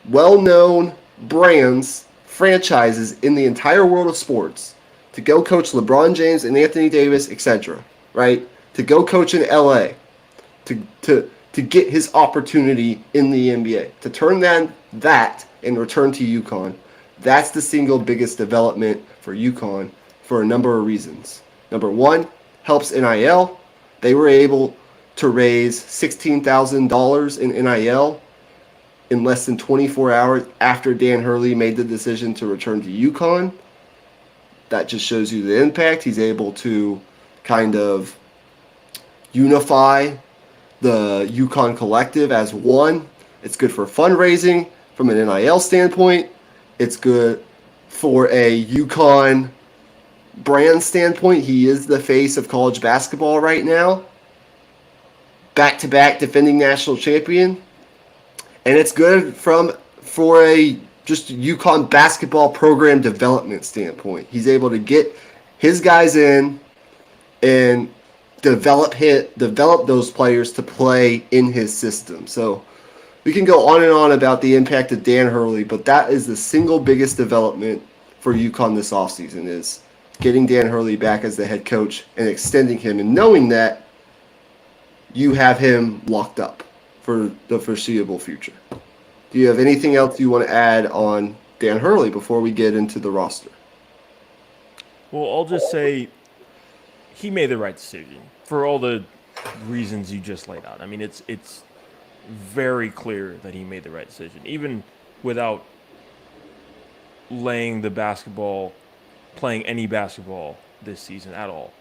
well-known brands, franchises in the entire world of sports, to go coach LeBron James and Anthony Davis, etc., right? To go coach in LA, to get his opportunity in the NBA, to turn that and return to Uconn. That's the single biggest development for Uconn for a number of reasons. Number one, helps NIL. They were able to raise $16,000 in NIL in less than 24 hours after Dan Hurley made the decision to return to Uconn. That just shows you the impact. He's able to kind of unify the Uconn collective as one. It's good for fundraising from an NIL standpoint. It's good for a Uconn brand standpoint. He is the face of college basketball right now. Back-to-back defending national champion. And it's good for a just Uconn basketball program development standpoint. He's able to get his guys in and develop those players to play in his system. So we can go on and on about the impact of Dan Hurley, but that is the single biggest development for Uconn this offseason, is getting Dan Hurley back as the head coach and extending him, and knowing that you have him locked up for the foreseeable future. Do you have anything else you want to add on Dan Hurley before we get into the roster? Well, I'll just say he made the right decision for all the reasons you just laid out. I mean, it's very clear that he made the right decision, even without playing any basketball this season at all.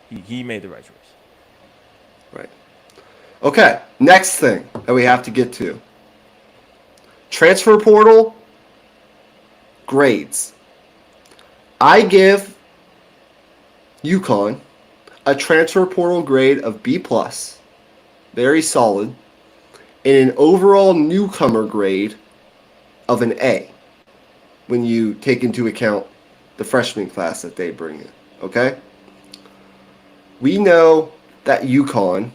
He made the right choice. Right. Okay, next thing that we have to get to. Transfer portal grades. I give Uconn a transfer portal grade of B+, very solid, and an overall newcomer grade of an A when you take into account the freshman class that they bring in, okay? We know that Uconn,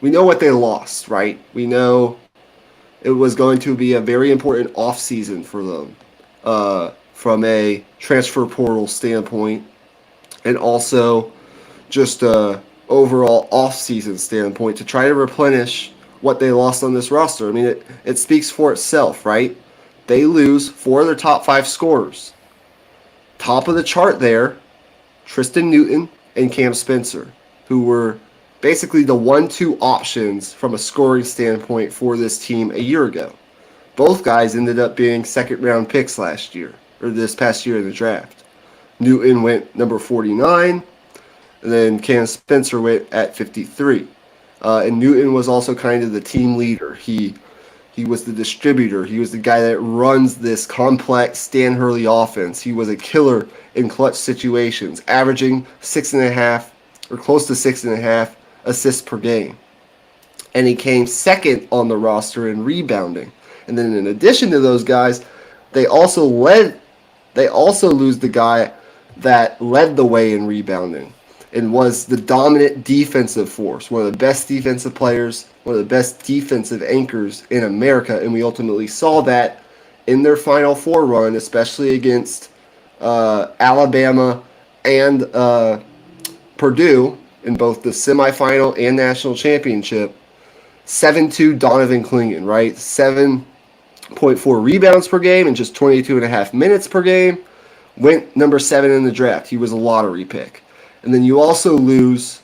we know what they lost, right? We know it was going to be a very important offseason for them from a transfer portal standpoint, and also just a overall offseason standpoint to try to replenish what they lost on this roster. I mean, it speaks for itself, right? They lose 4 of their top 5 scorers. Top of the chart there, Tristan Newton and Cam Spencer, who were basically the 1-2 options from a scoring standpoint for this team a year ago. Both guys ended up being second-round picks last year, or this past year in the draft. Newton went number 49, and then Cam Spencer went at 53. And Newton was also kind of the team leader. He was the distributor. He was the guy that runs this complex Dan Hurley offense. He was a killer in clutch situations, averaging 6.5 or close to 6.5 assists per game. And he came second on the roster in rebounding. And then in addition to those guys, they also lose the guy that led the way in rebounding and was the dominant defensive force, one of the best defensive players, one of the best defensive anchors in America. And we ultimately saw that in their Final Four run, especially against Alabama and Purdue in both the semifinal and national championship. 7-2 Donovan Clingan, right? 7.4 rebounds per game and just 22.5 minutes per game. Went number 7 in the draft. He was a lottery pick. And then you also lose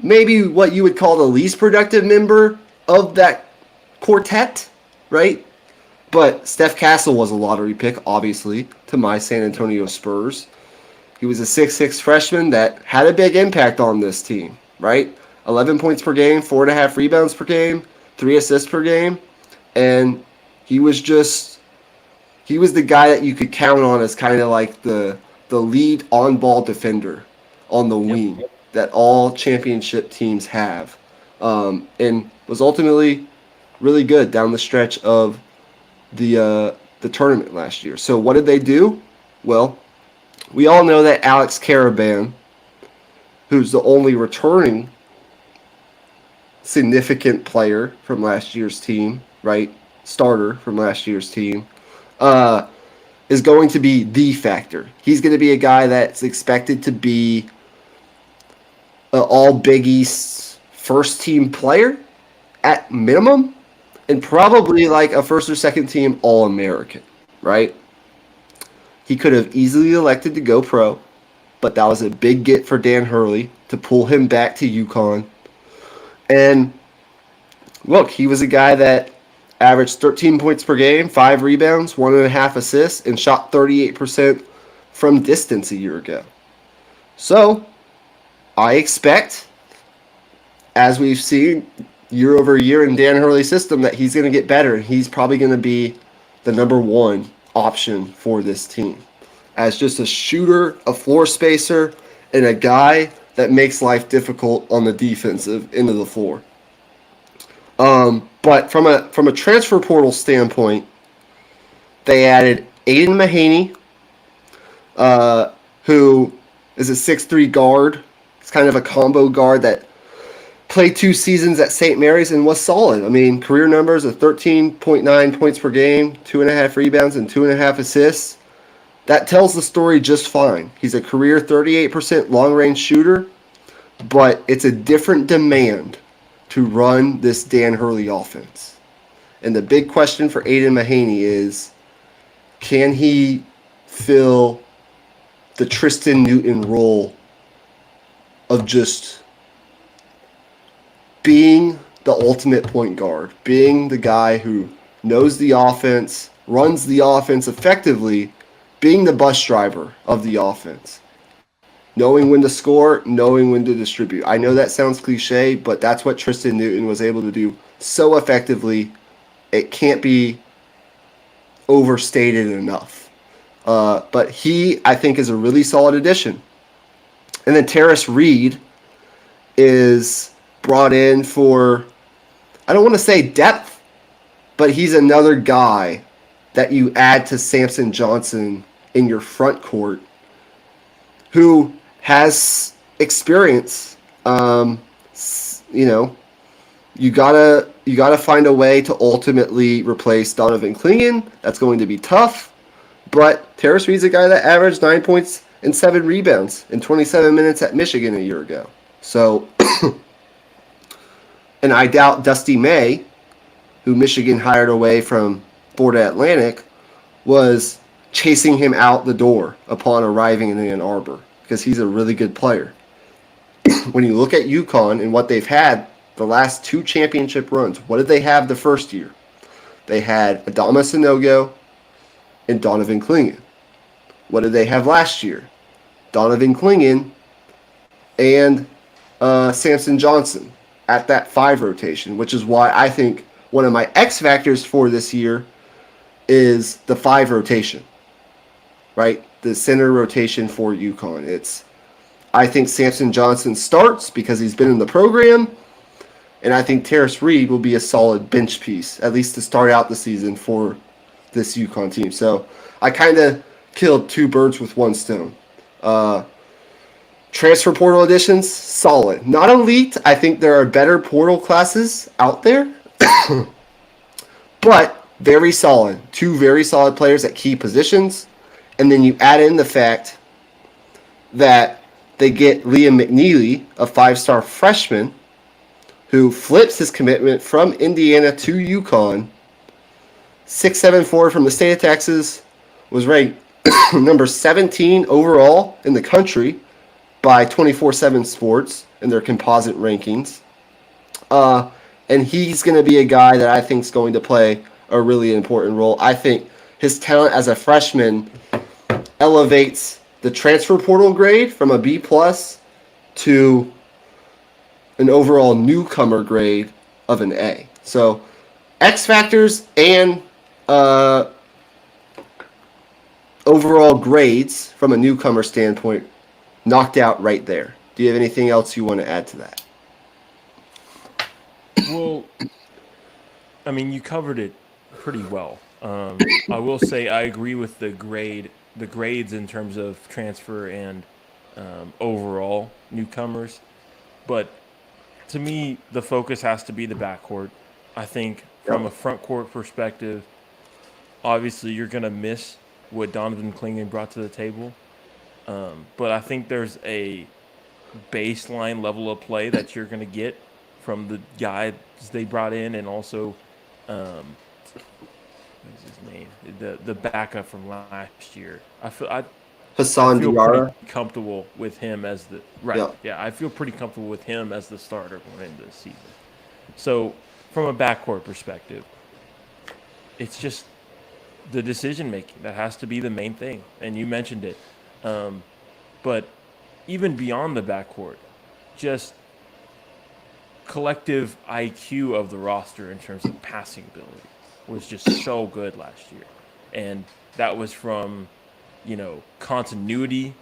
maybe what you would call the least productive member of that quartet, right? But Steph Castle was a lottery pick, obviously, to my San Antonio Spurs. He was a 6'6 freshman that had a big impact on this team, right? 11 points per game, 4.5 rebounds per game, 3 assists per game. And he was the guy that you could count on as kind of like the lead on-ball defender on the wing. that all championship teams have, and was ultimately really good down the stretch of the tournament last year. So what did they do? Well, we all know that Alex Caravan, who's the only returning significant player from last year's team, right? Starter from last year's team, is going to be the factor. He's going to be a guy that's expected to be an all Big East first team player at minimum, and probably like a first or second team All American, right? He could have easily elected to go pro, but that was a big get for Dan Hurley to pull him back to Uconn. And look, he was a guy that averaged 13 points per game, 5 rebounds, 1.5 assists, and shot 38% from distance a year ago. So, I expect, as we've seen year over year in Dan Hurley's system, that he's going to get better, and he's probably going to be the number one option for this team as just a shooter, a floor spacer, and a guy that makes life difficult on the defensive end of the floor. But from a transfer portal standpoint, they added Aiden Mahaney, who is a 6'3" guard. He's kind of a combo guard that played 2 seasons at St. Mary's and was solid. I mean, career numbers of 13.9 points per game, 2.5 rebounds, and 2.5 assists. That tells the story just fine. He's a career 38% long-range shooter, but it's a different demand to run this Dan Hurley offense. And the big question for Aiden Mahaney is, can he fill the Tristan Newton role of just being the ultimate point guard, being the guy who knows the offense, runs the offense effectively, being the bus driver of the offense, knowing when to score, knowing when to distribute. I know that sounds cliche, but that's what Tristan Newton was able to do so effectively. It can't be overstated enough. But he, I think, is a really solid addition. And then Terrace Reed is brought in for, I don't want to say depth, but he's another guy that you add to Samson Johnson in your front court who has experience. You gotta find a way to ultimately replace Donovan Clingan. That's going to be tough. But Terrace Reed's a guy that averaged 9 points and 7 rebounds in 27 minutes at Michigan a year ago. So, and I doubt Dusty May, who Michigan hired away from Florida Atlantic, was chasing him out the door upon arriving in Ann Arbor, because he's a really good player. When you look at Uconn and what they've had the last 2 championship runs, what did they have the first year? They had Adama Sanogo and Donovan Clingan. What did they have last year? Donovan Clingan and Samson Johnson at that 5 rotation, which is why I think one of my X factors for this year is the 5 rotation, right? The center rotation for Uconn. I think Samson Johnson starts because he's been in the program, and I think Terrace Reed will be a solid bench piece, at least to start out the season for this Uconn team. So I kind of killed 2 birds with 1 stone. Transfer portal additions, solid. Not elite. I think there are better portal classes out there, but very solid. 2 very solid players at key positions. And then you add in the fact that they get Liam McNeely, a 5-star freshman, who flips his commitment from Indiana to Uconn. 6'7" forward from the state of Texas, was ranked number 17 overall in the country by 24/7 Sports in their composite rankings. And he's going to be a guy that I think is going to play a really important role. I think his talent as a freshman elevates the transfer portal grade from a B+ to an overall newcomer grade of an A. So X factors and overall grades from a newcomer standpoint knocked out right there. Do you have anything else you want to add to that? Well, I mean, you covered it pretty well. I will say I agree with the grades in terms of transfer and overall newcomers. But to me, the focus has to be the backcourt. I think from a Yep. front court perspective, obviously you're going to miss what Donovan Clingan brought to the table. But I think there's a baseline level of play that you're going to get from the guys they brought in, and also what's his name, the backup from last year. I Hassan feel pretty Diarra. comfortable with him as the right. Yep. Yeah, I feel pretty comfortable with him as the starter going into the season. So from a backcourt perspective, it's just the decision making that has to be the main thing, and you mentioned it. But even beyond the backcourt, just collective IQ of the roster in terms of passing ability was just so good last year. And that was from, continuity,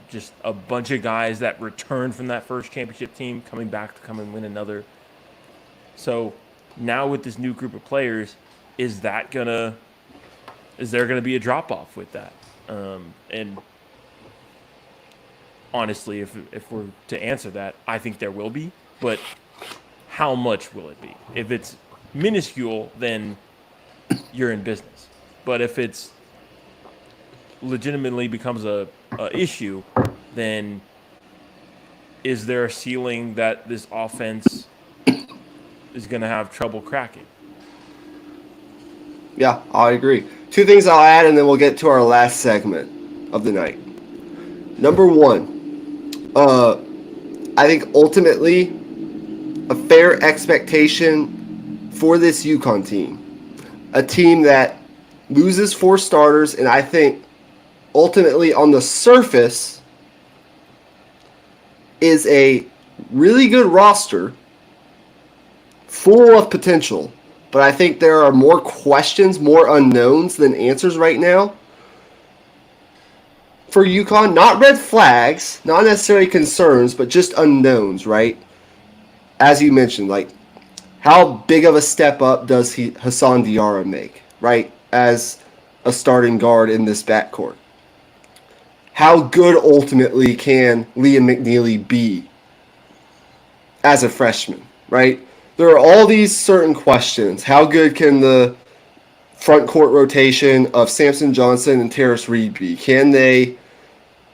just a bunch of guys that returned from that first championship team coming back to come and win another. So now with this new group of players, is there gonna be a drop off with that? And honestly, if we're to answer that, I think there will be. But how much will it be? If it's minuscule, then you're in business. But if it's legitimately becomes a issue, then is there a ceiling that this offense is going to have trouble cracking? Yeah, I agree. Two things I'll add, and then we'll get to our last segment of the night. Number one, I think ultimately a fair expectation for this Uconn team. A team that loses 4 starters, and I think ultimately on the surface is a really good roster full of potential. But I think there are more questions, more unknowns than answers right now for Uconn. Not red flags, not necessarily concerns, but just unknowns, right? As you mentioned, like how big of a step up does Hassan Diarra make, right? As a starting guard in this backcourt. How good ultimately can Liam McNeely be as a freshman, right? There are all these certain questions. How good can the front court rotation of Samson Johnson and Terrace Reed be? Can they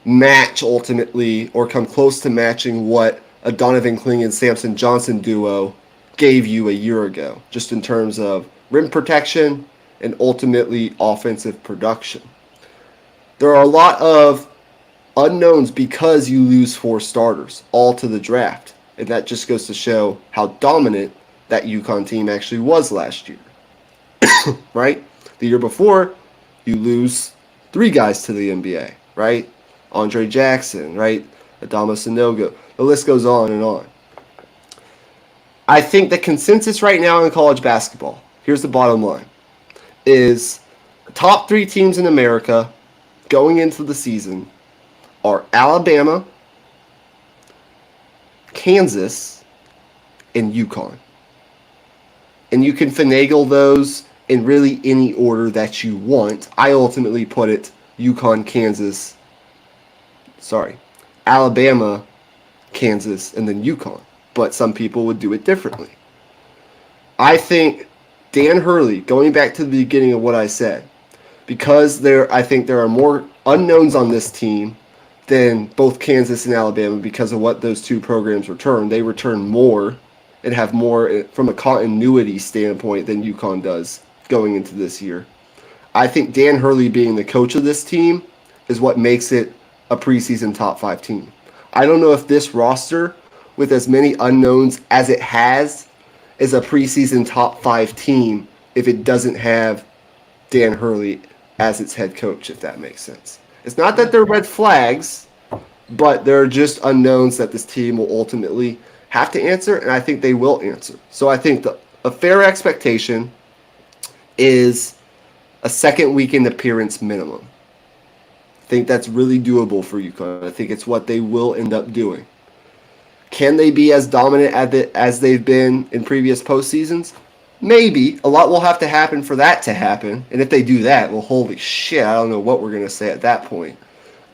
match ultimately or come close to matching what a Donovan Clingan and Samson Johnson duo gave you a year ago, just in terms of rim protection and ultimately offensive production? There are a lot of unknowns because you lose 4 starters all to the draft. And that just goes to show how dominant that Uconn team actually was last year. Right? The year before, you lose 3 guys to the NBA, right? Andre Jackson, right? Adama Sanogo. The list goes on and on. I think the consensus right now in college basketball, here's the bottom line, is the top 3 teams in America going into the season are Alabama, Kansas, and Uconn. And you can finagle those in really any order that you want. I ultimately put it Alabama, Kansas, and then Uconn. But some people would do it differently. I think Dan Hurley, going back to the beginning of what I said, because I think there are more unknowns on this team than both Kansas and Alabama because of what those 2 programs return. They return more and have more from a continuity standpoint than Uconn does going into this year. I think Dan Hurley being the coach of this team is what makes it a preseason top 5 team. I don't know if this roster, with as many unknowns as it has, is a preseason top 5 team if it doesn't have Dan Hurley as its head coach, if that makes sense. It's not that they're red flags, but they're just unknowns that this team will ultimately have to answer, and I think they will answer. So I think a fair expectation is a second weekend appearance minimum. I think that's really doable for UConn. I think it's what they will end up doing. Can they be as dominant as they've been in previous postseasons? Maybe. A lot will have to happen for that to happen. And if they do that, well, holy shit, I don't know what we're going to say at that point.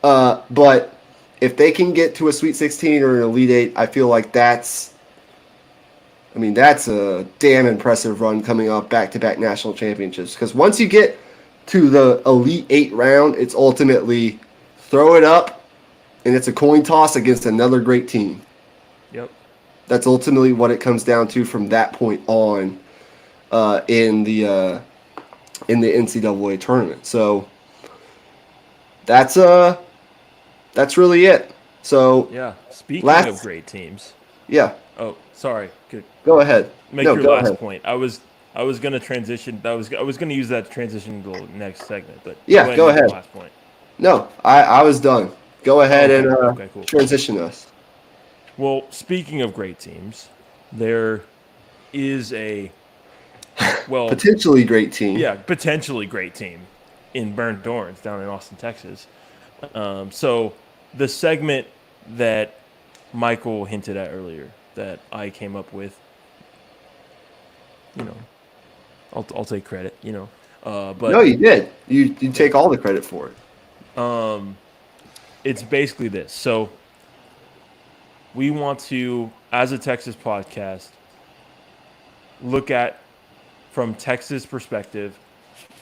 But if they can get to a Sweet 16 or an Elite 8, I feel like that's a damn impressive run coming off back-to-back national championships. Because once you get to the Elite 8 round, it's ultimately throw it up, and it's a coin toss against another great team. Yep. That's ultimately what it comes down to from that point on in the NCAA tournament. So that's really it. So yeah. Speaking of great teams. Yeah. Oh, sorry. Good. Go ahead. Make your last point. I was going to transition. I was going to use that to transition to the next segment, but yeah, go ahead. Last point. No, I was done. Go ahead and cool. Transition us. Well, speaking of great teams, there is a potentially great team. Yeah, potentially great team in Burnt Orange down in Austin, Texas. So the segment that Michael hinted at earlier that I came up with, I'll take credit, but no, you did. You take all the credit for it. It's basically this. So we want to, as a Texas podcast, look at from Texas perspective,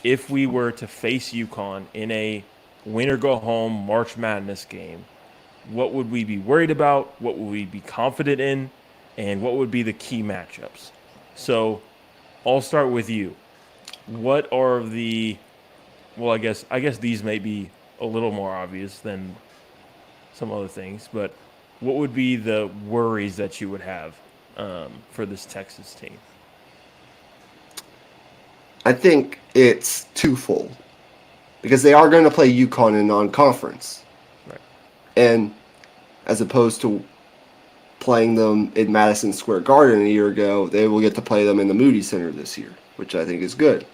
if we were to face UConn in a win or go home March Madness game, what would we be worried about? What would we be confident in? And what would be the key matchups? So I'll start with you. What are I guess these may be a little more obvious than some other things, but what would be the worries that you would have for this Texas team? I think it's twofold because they are going to play UConn in non-conference. Right. And as opposed to playing them in Madison Square Garden a year ago, they will get to play them in the Moody Center this year, which I think is good.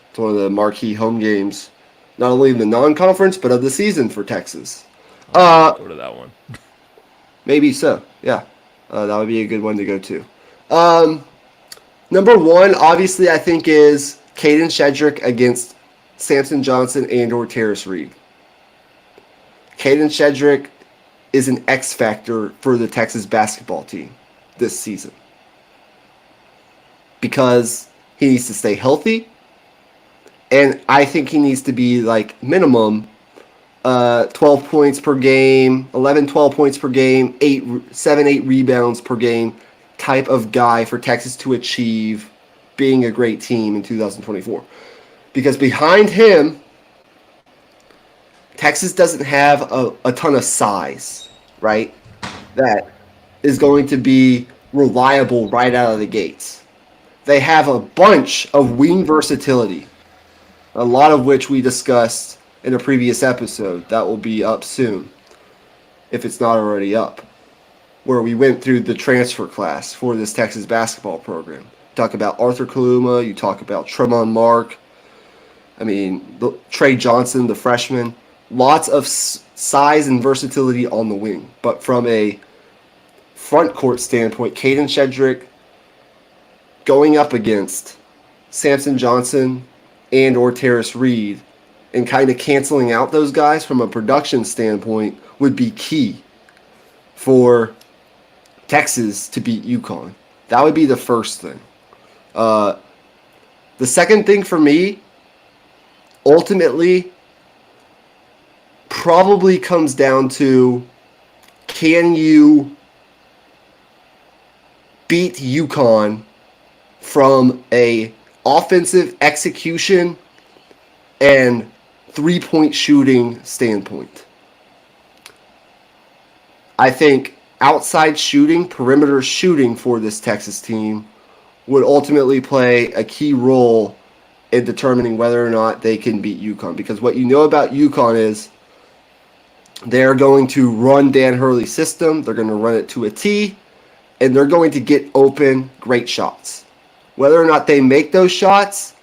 It's one of the marquee home games, not only in the non-conference, but of the season for Texas. Go to that one. Maybe so, yeah. That would be a good one to go to. Number one, obviously, I think is Caden Shedrick against Samson Johnson and or Terrace Reed. Caden Shedrick is an X factor for the Texas basketball team this season because he needs to stay healthy, and I think he needs to be like minimum 12 points per game, 11, 12 points per game, 7, 8 rebounds per game type of guy for Texas to achieve being a great team in 2024. Because behind him, Texas doesn't have a ton of size, right? That is going to be reliable right out of the gates. They have a bunch of wing versatility, a lot of which we discussed in a previous episode that will be up soon, if it's not already up, where we went through the transfer class for this Texas basketball program. Talk about Arthur Kaluma, you talk about Tremont Mark, Trey Johnson, the freshman. Lots of size and versatility on the wing. But from a front court standpoint, Caden Shedrick going up against Samson Johnson and or Terrace Reed and kind of canceling out those guys from a production standpoint would be key for Texas to beat UConn. That would be the first thing. The second thing for me, ultimately, probably comes down to, can you beat UConn from a offensive execution and three-point shooting standpoint? I think outside shooting, perimeter shooting for this Texas team would ultimately play a key role in determining whether or not they can beat UConn. Because what you know about UConn is they're going to run Dan Hurley's system, they're going to run it to a T, and they're going to get open, great shots. Whether or not they make those shots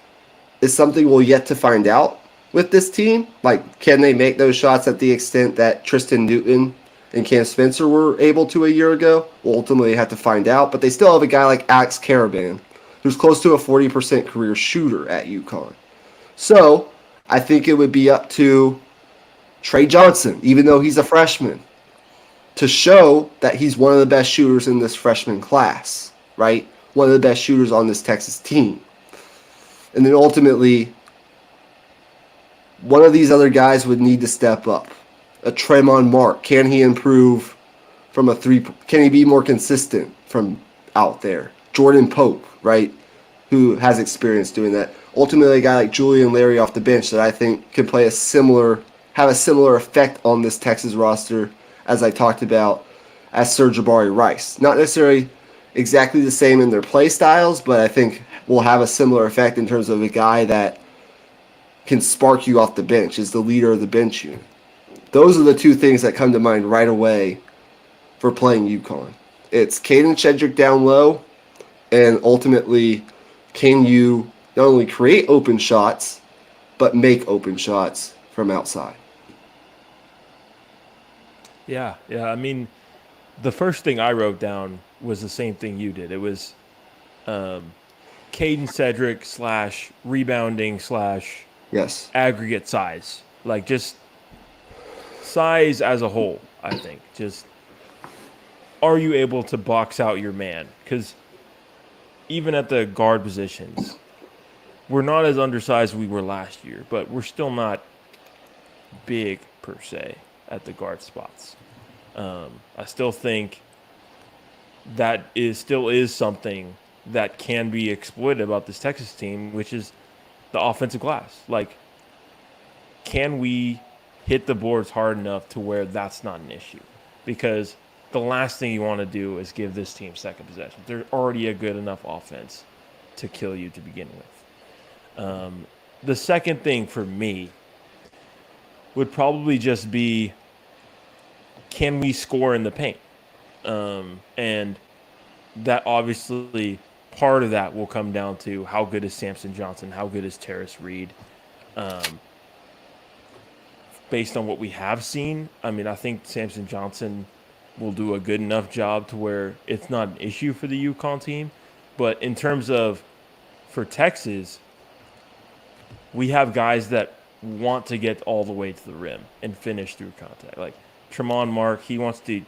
is something we'll yet to find out. with this team. Like, can they make those shots at the extent that Tristan Newton and Cam Spencer were able to a year ago? We'll ultimately have to find out. But they still have a guy like Alex Caravan, who's close to a 40% career shooter at UConn. So I think it would be up to Trey Johnson, even though he's a freshman, to show that he's one of the best shooters in this freshman class, right? One of the best shooters on this Texas team. And then ultimately, one of these other guys would need to step up. A Tremont Mark, can he improve from a three? Can he be more consistent from out there? Jordan Pope, right, who has experience doing that. Ultimately, a guy like Julian Larry off the bench that I think could have a similar effect on this Texas roster as I talked about as Sir Jabari Rice. Not necessarily exactly the same in their play styles, but I think will have a similar effect in terms of a guy that can spark you off the bench, is the leader of the bench unit. Those are the two things that come to mind right away for playing UConn. It's Caden Shedrick down low, and ultimately, can you not only create open shots, but make open shots from outside? Yeah. I mean, the first thing I wrote down was the same thing you did. It was Caden Cedric / rebounding / Yes. aggregate size. Like, just size as a whole, I think. Just, are you able to box out your man? Because even at the guard positions, we're not as undersized as we were last year, but we're still not big, per se, at the guard spots. I still think that still is something that can be exploited about this Texas team, which is the offensive glass. Like, can we hit the boards hard enough to where that's not an issue? Because the last thing you want to do is give this team second possession. They're already a good enough offense to kill you to begin with. The second thing for me would probably just be, can we score in the paint? And that obviously, part of that will come down to how good is Samson Johnson, how good is Terrace Reed. Based on what we have seen, I mean, I think Samson Johnson will do a good enough job to where it's not an issue for the Uconn team. But in terms of, for Texas, we have guys that want to get all the way to the rim and finish through contact. Like Tremont Mark, he wants to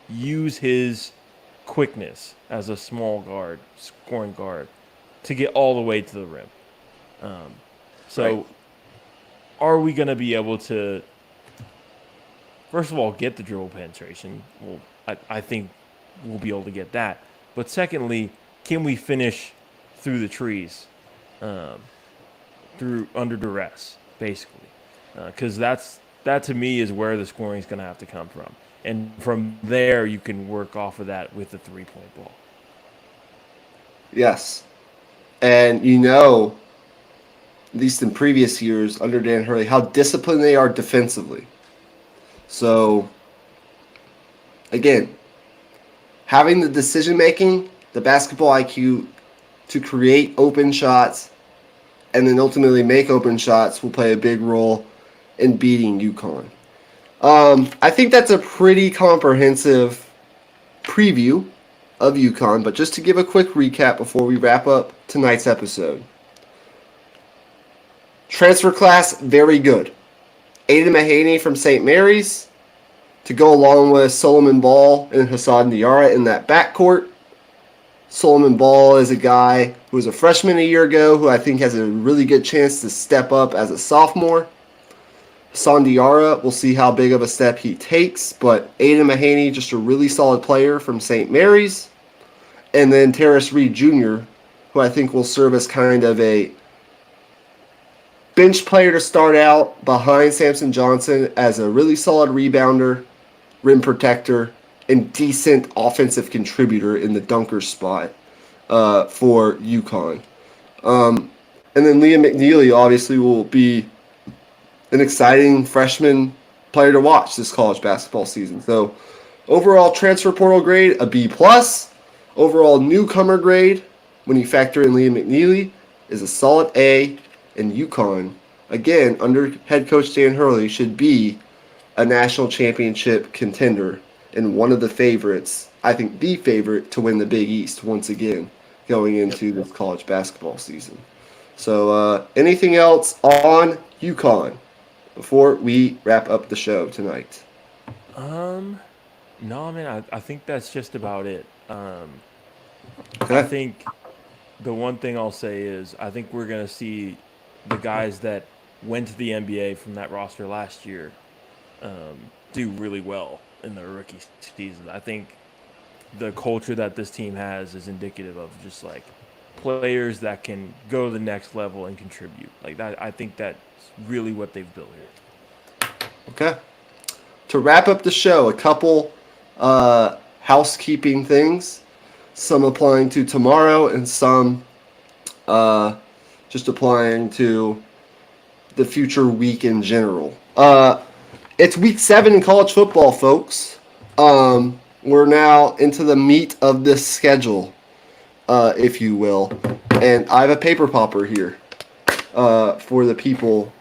use his quickness as a small guard, scoring guard, to get all the way to the rim. Right. Are we going to be able to, first of all, get the dribble penetration? Well, I think we'll be able to get that. But secondly, can we finish through the trees, through under duress, basically? Because that to me is where the scoring is going to have to come from. And from there, you can work off of that with the three-point ball. Yes. And at least in previous years under Dan Hurley, how disciplined they are defensively. So, again, having the decision-making, the basketball IQ to create open shots and then ultimately make open shots will play a big role in beating UConn. I think that's a pretty comprehensive preview of UConn, but just to give a quick recap before we wrap up tonight's episode. Transfer class, very good. Aiden Mahaney from St. Mary's to go along with Solomon Ball and Hassan Diarra in that backcourt. Solomon Ball is a guy who was a freshman a year ago who I think has a really good chance to step up as a sophomore. Hassan Diarra, we'll see how big of a step he takes, but Aiden Mahaney, just a really solid player from St. Mary's. And then Terrace Reed Jr., who I think will serve as kind of a bench player to start out behind Samson Johnson as a really solid rebounder, rim protector, and decent offensive contributor in the dunker spot for UConn. And then Liam McNeely obviously will be an exciting freshman player to watch this college basketball season. So overall transfer portal grade, a B+. Overall newcomer grade, when you factor in Liam McNeely, is a solid A, and UConn again, under head coach Dan Hurley, should be a national championship contender and one of the favorites, I think the favorite to win the Big East once again going Yep. into this college basketball season. So, anything else on UConn before we wrap up the show tonight? Um, no, man, I think that's just about it. I Okay. think the one thing I'll say is I think we're gonna see the guys that went to the NBA from that roster last year do really well in their rookie season. I think the culture that this team has is indicative of just like players that can go to the next level and contribute. Like that, I think that's really what they've built here. Okay. To wrap up the show, a couple housekeeping things. Some applying to tomorrow, and some just applying to the future week in general. It's week 7 in college football, folks. We're now into the meat of this schedule, if you will. And I have a paper popper here for the people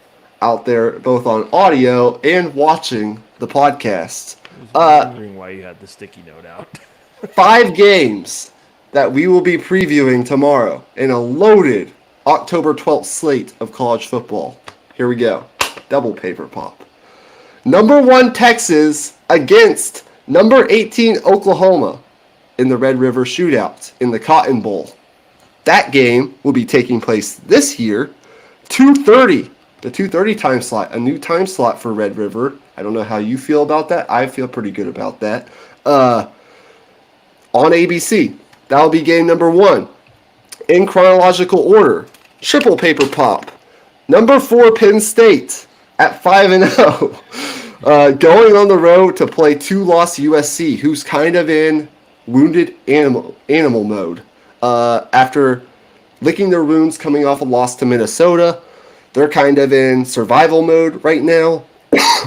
out there, both on audio and watching the podcast. I was wondering why you had the sticky note out. 5 games that we will be previewing tomorrow in a loaded October 12th slate of college football. Here we go. Double paper pop. Number 1 Texas against number 18 Oklahoma in the Red River Shootout in the Cotton Bowl. That game will be taking place this year, 2:30. The 2:30 time slot, a new time slot for Red River. I don't know how you feel about that. I feel pretty good about that. On ABC. That'll be game number 1. In chronological order, triple paper pop. Number 4 Penn State at 5-0. Going on the road to play 2-loss USC, who's kind of in wounded animal mode. After licking their wounds coming off a loss to Minnesota, they're kind of in survival mode right now.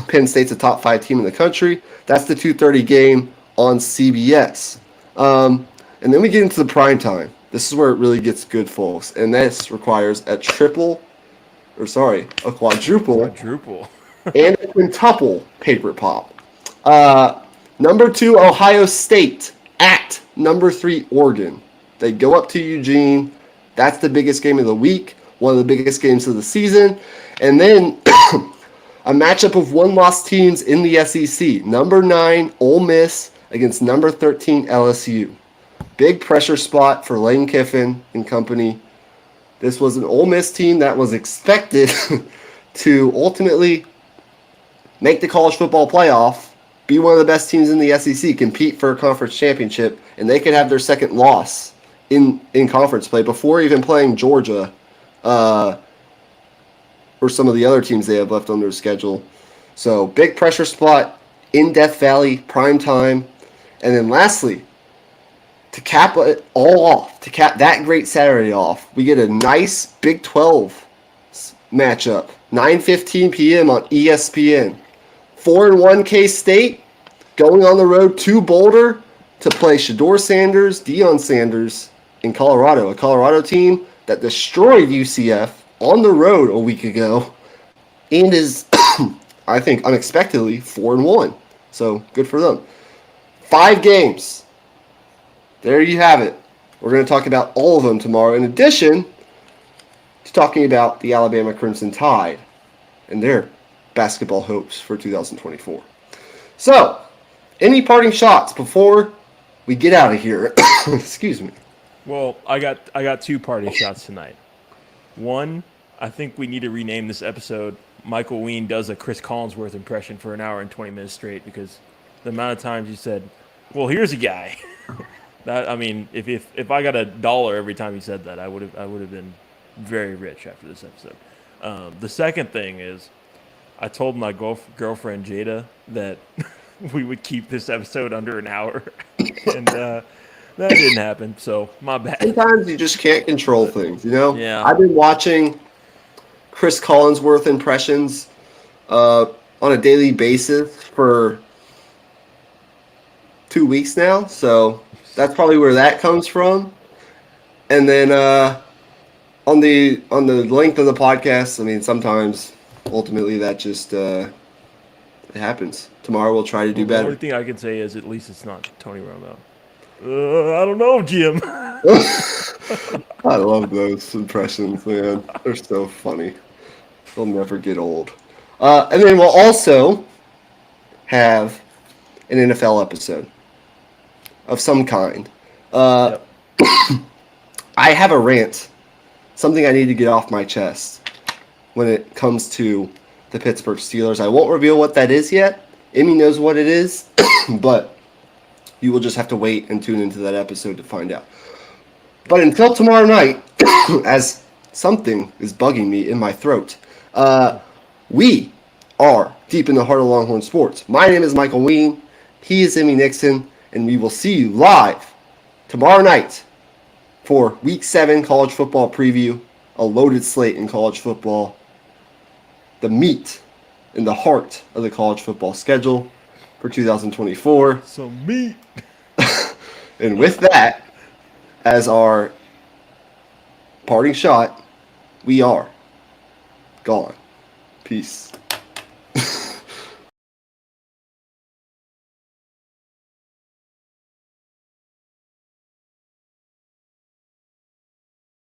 Penn State's a top 5 team in the country. That's the 2:30 game on CBS. And then we get into the prime time. This is where it really gets good, folks. And this requires a quadruple Quadruple. and a quintuple paper pop. Number 2, Ohio State at number 3, Oregon. They go up to Eugene. That's the biggest game of the week, one of the biggest games of the season. And then a matchup of one-loss teams in the SEC. Number 9, Ole Miss against number 13, LSU. Big pressure spot for Lane Kiffin and company. This was an Ole Miss team that was expected to ultimately make the college football playoff, be one of the best teams in the SEC, compete for a conference championship, and they could have their second loss in conference play before even playing Georgia or some of the other teams they have left on their schedule. So big pressure spot in Death Valley, prime time. And then lastly, to cap it all off, to cap that great Saturday off, we get a nice Big 12 matchup, 9:15 p.m. on ESPN. 4-1 K-State going on the road to Boulder to play Shedeur Sanders, Deion Sanders in Colorado, a Colorado team that destroyed UCF on the road a week ago and is, I think, unexpectedly 4-1. So good for them. 5 games. There you have it. We're going to talk about all of them tomorrow, in addition to talking about the Alabama Crimson Tide and their basketball hopes for 2024. So, any parting shots before we get out of here? Excuse me. Well, I got 2 party shots tonight. One, I think we need to rename this episode Michael Ween does a Chris Collinsworth impression for an hour and 20 minutes straight, because the amount of times you said, well, here's a guy. That, I mean, if I got $1 every time you said that, I would have been very rich after this episode. The second thing is, I told my girlfriend Jada that we would keep this episode under an hour, and that didn't happen. So my bad. Sometimes you just can't control things, you know? Yeah. I've been watching Chris Collinsworth impressions on a daily basis for 2 weeks now, so that's probably where that comes from. And then on the length of the podcast, I mean, sometimes ultimately that just it happens. Tomorrow we'll try to do Well, the only better. thing I can say is at least it's not Tony Romo. I don't know, Jim. I love those impressions, man. They're so funny. They'll never get old. And then we'll also have an NFL episode of some kind. Uh, Yep. I have a rant, something I need to get off my chest when it comes to the Pittsburgh Steelers. I won't reveal what that is yet. Emmy knows what it is, but you will just have to wait and tune into that episode to find out. But until tomorrow night, as something is bugging me in my throat, we are deep in the heart of Longhorn sports. My name is Michael Ween. He is Emmy Nixon, and we will see you live tomorrow night for Week 7 college football preview, a loaded slate in college football, the meat in the heart of the college football schedule for 2024. Some meat. And with that, as our parting shot, we are gone. Peace.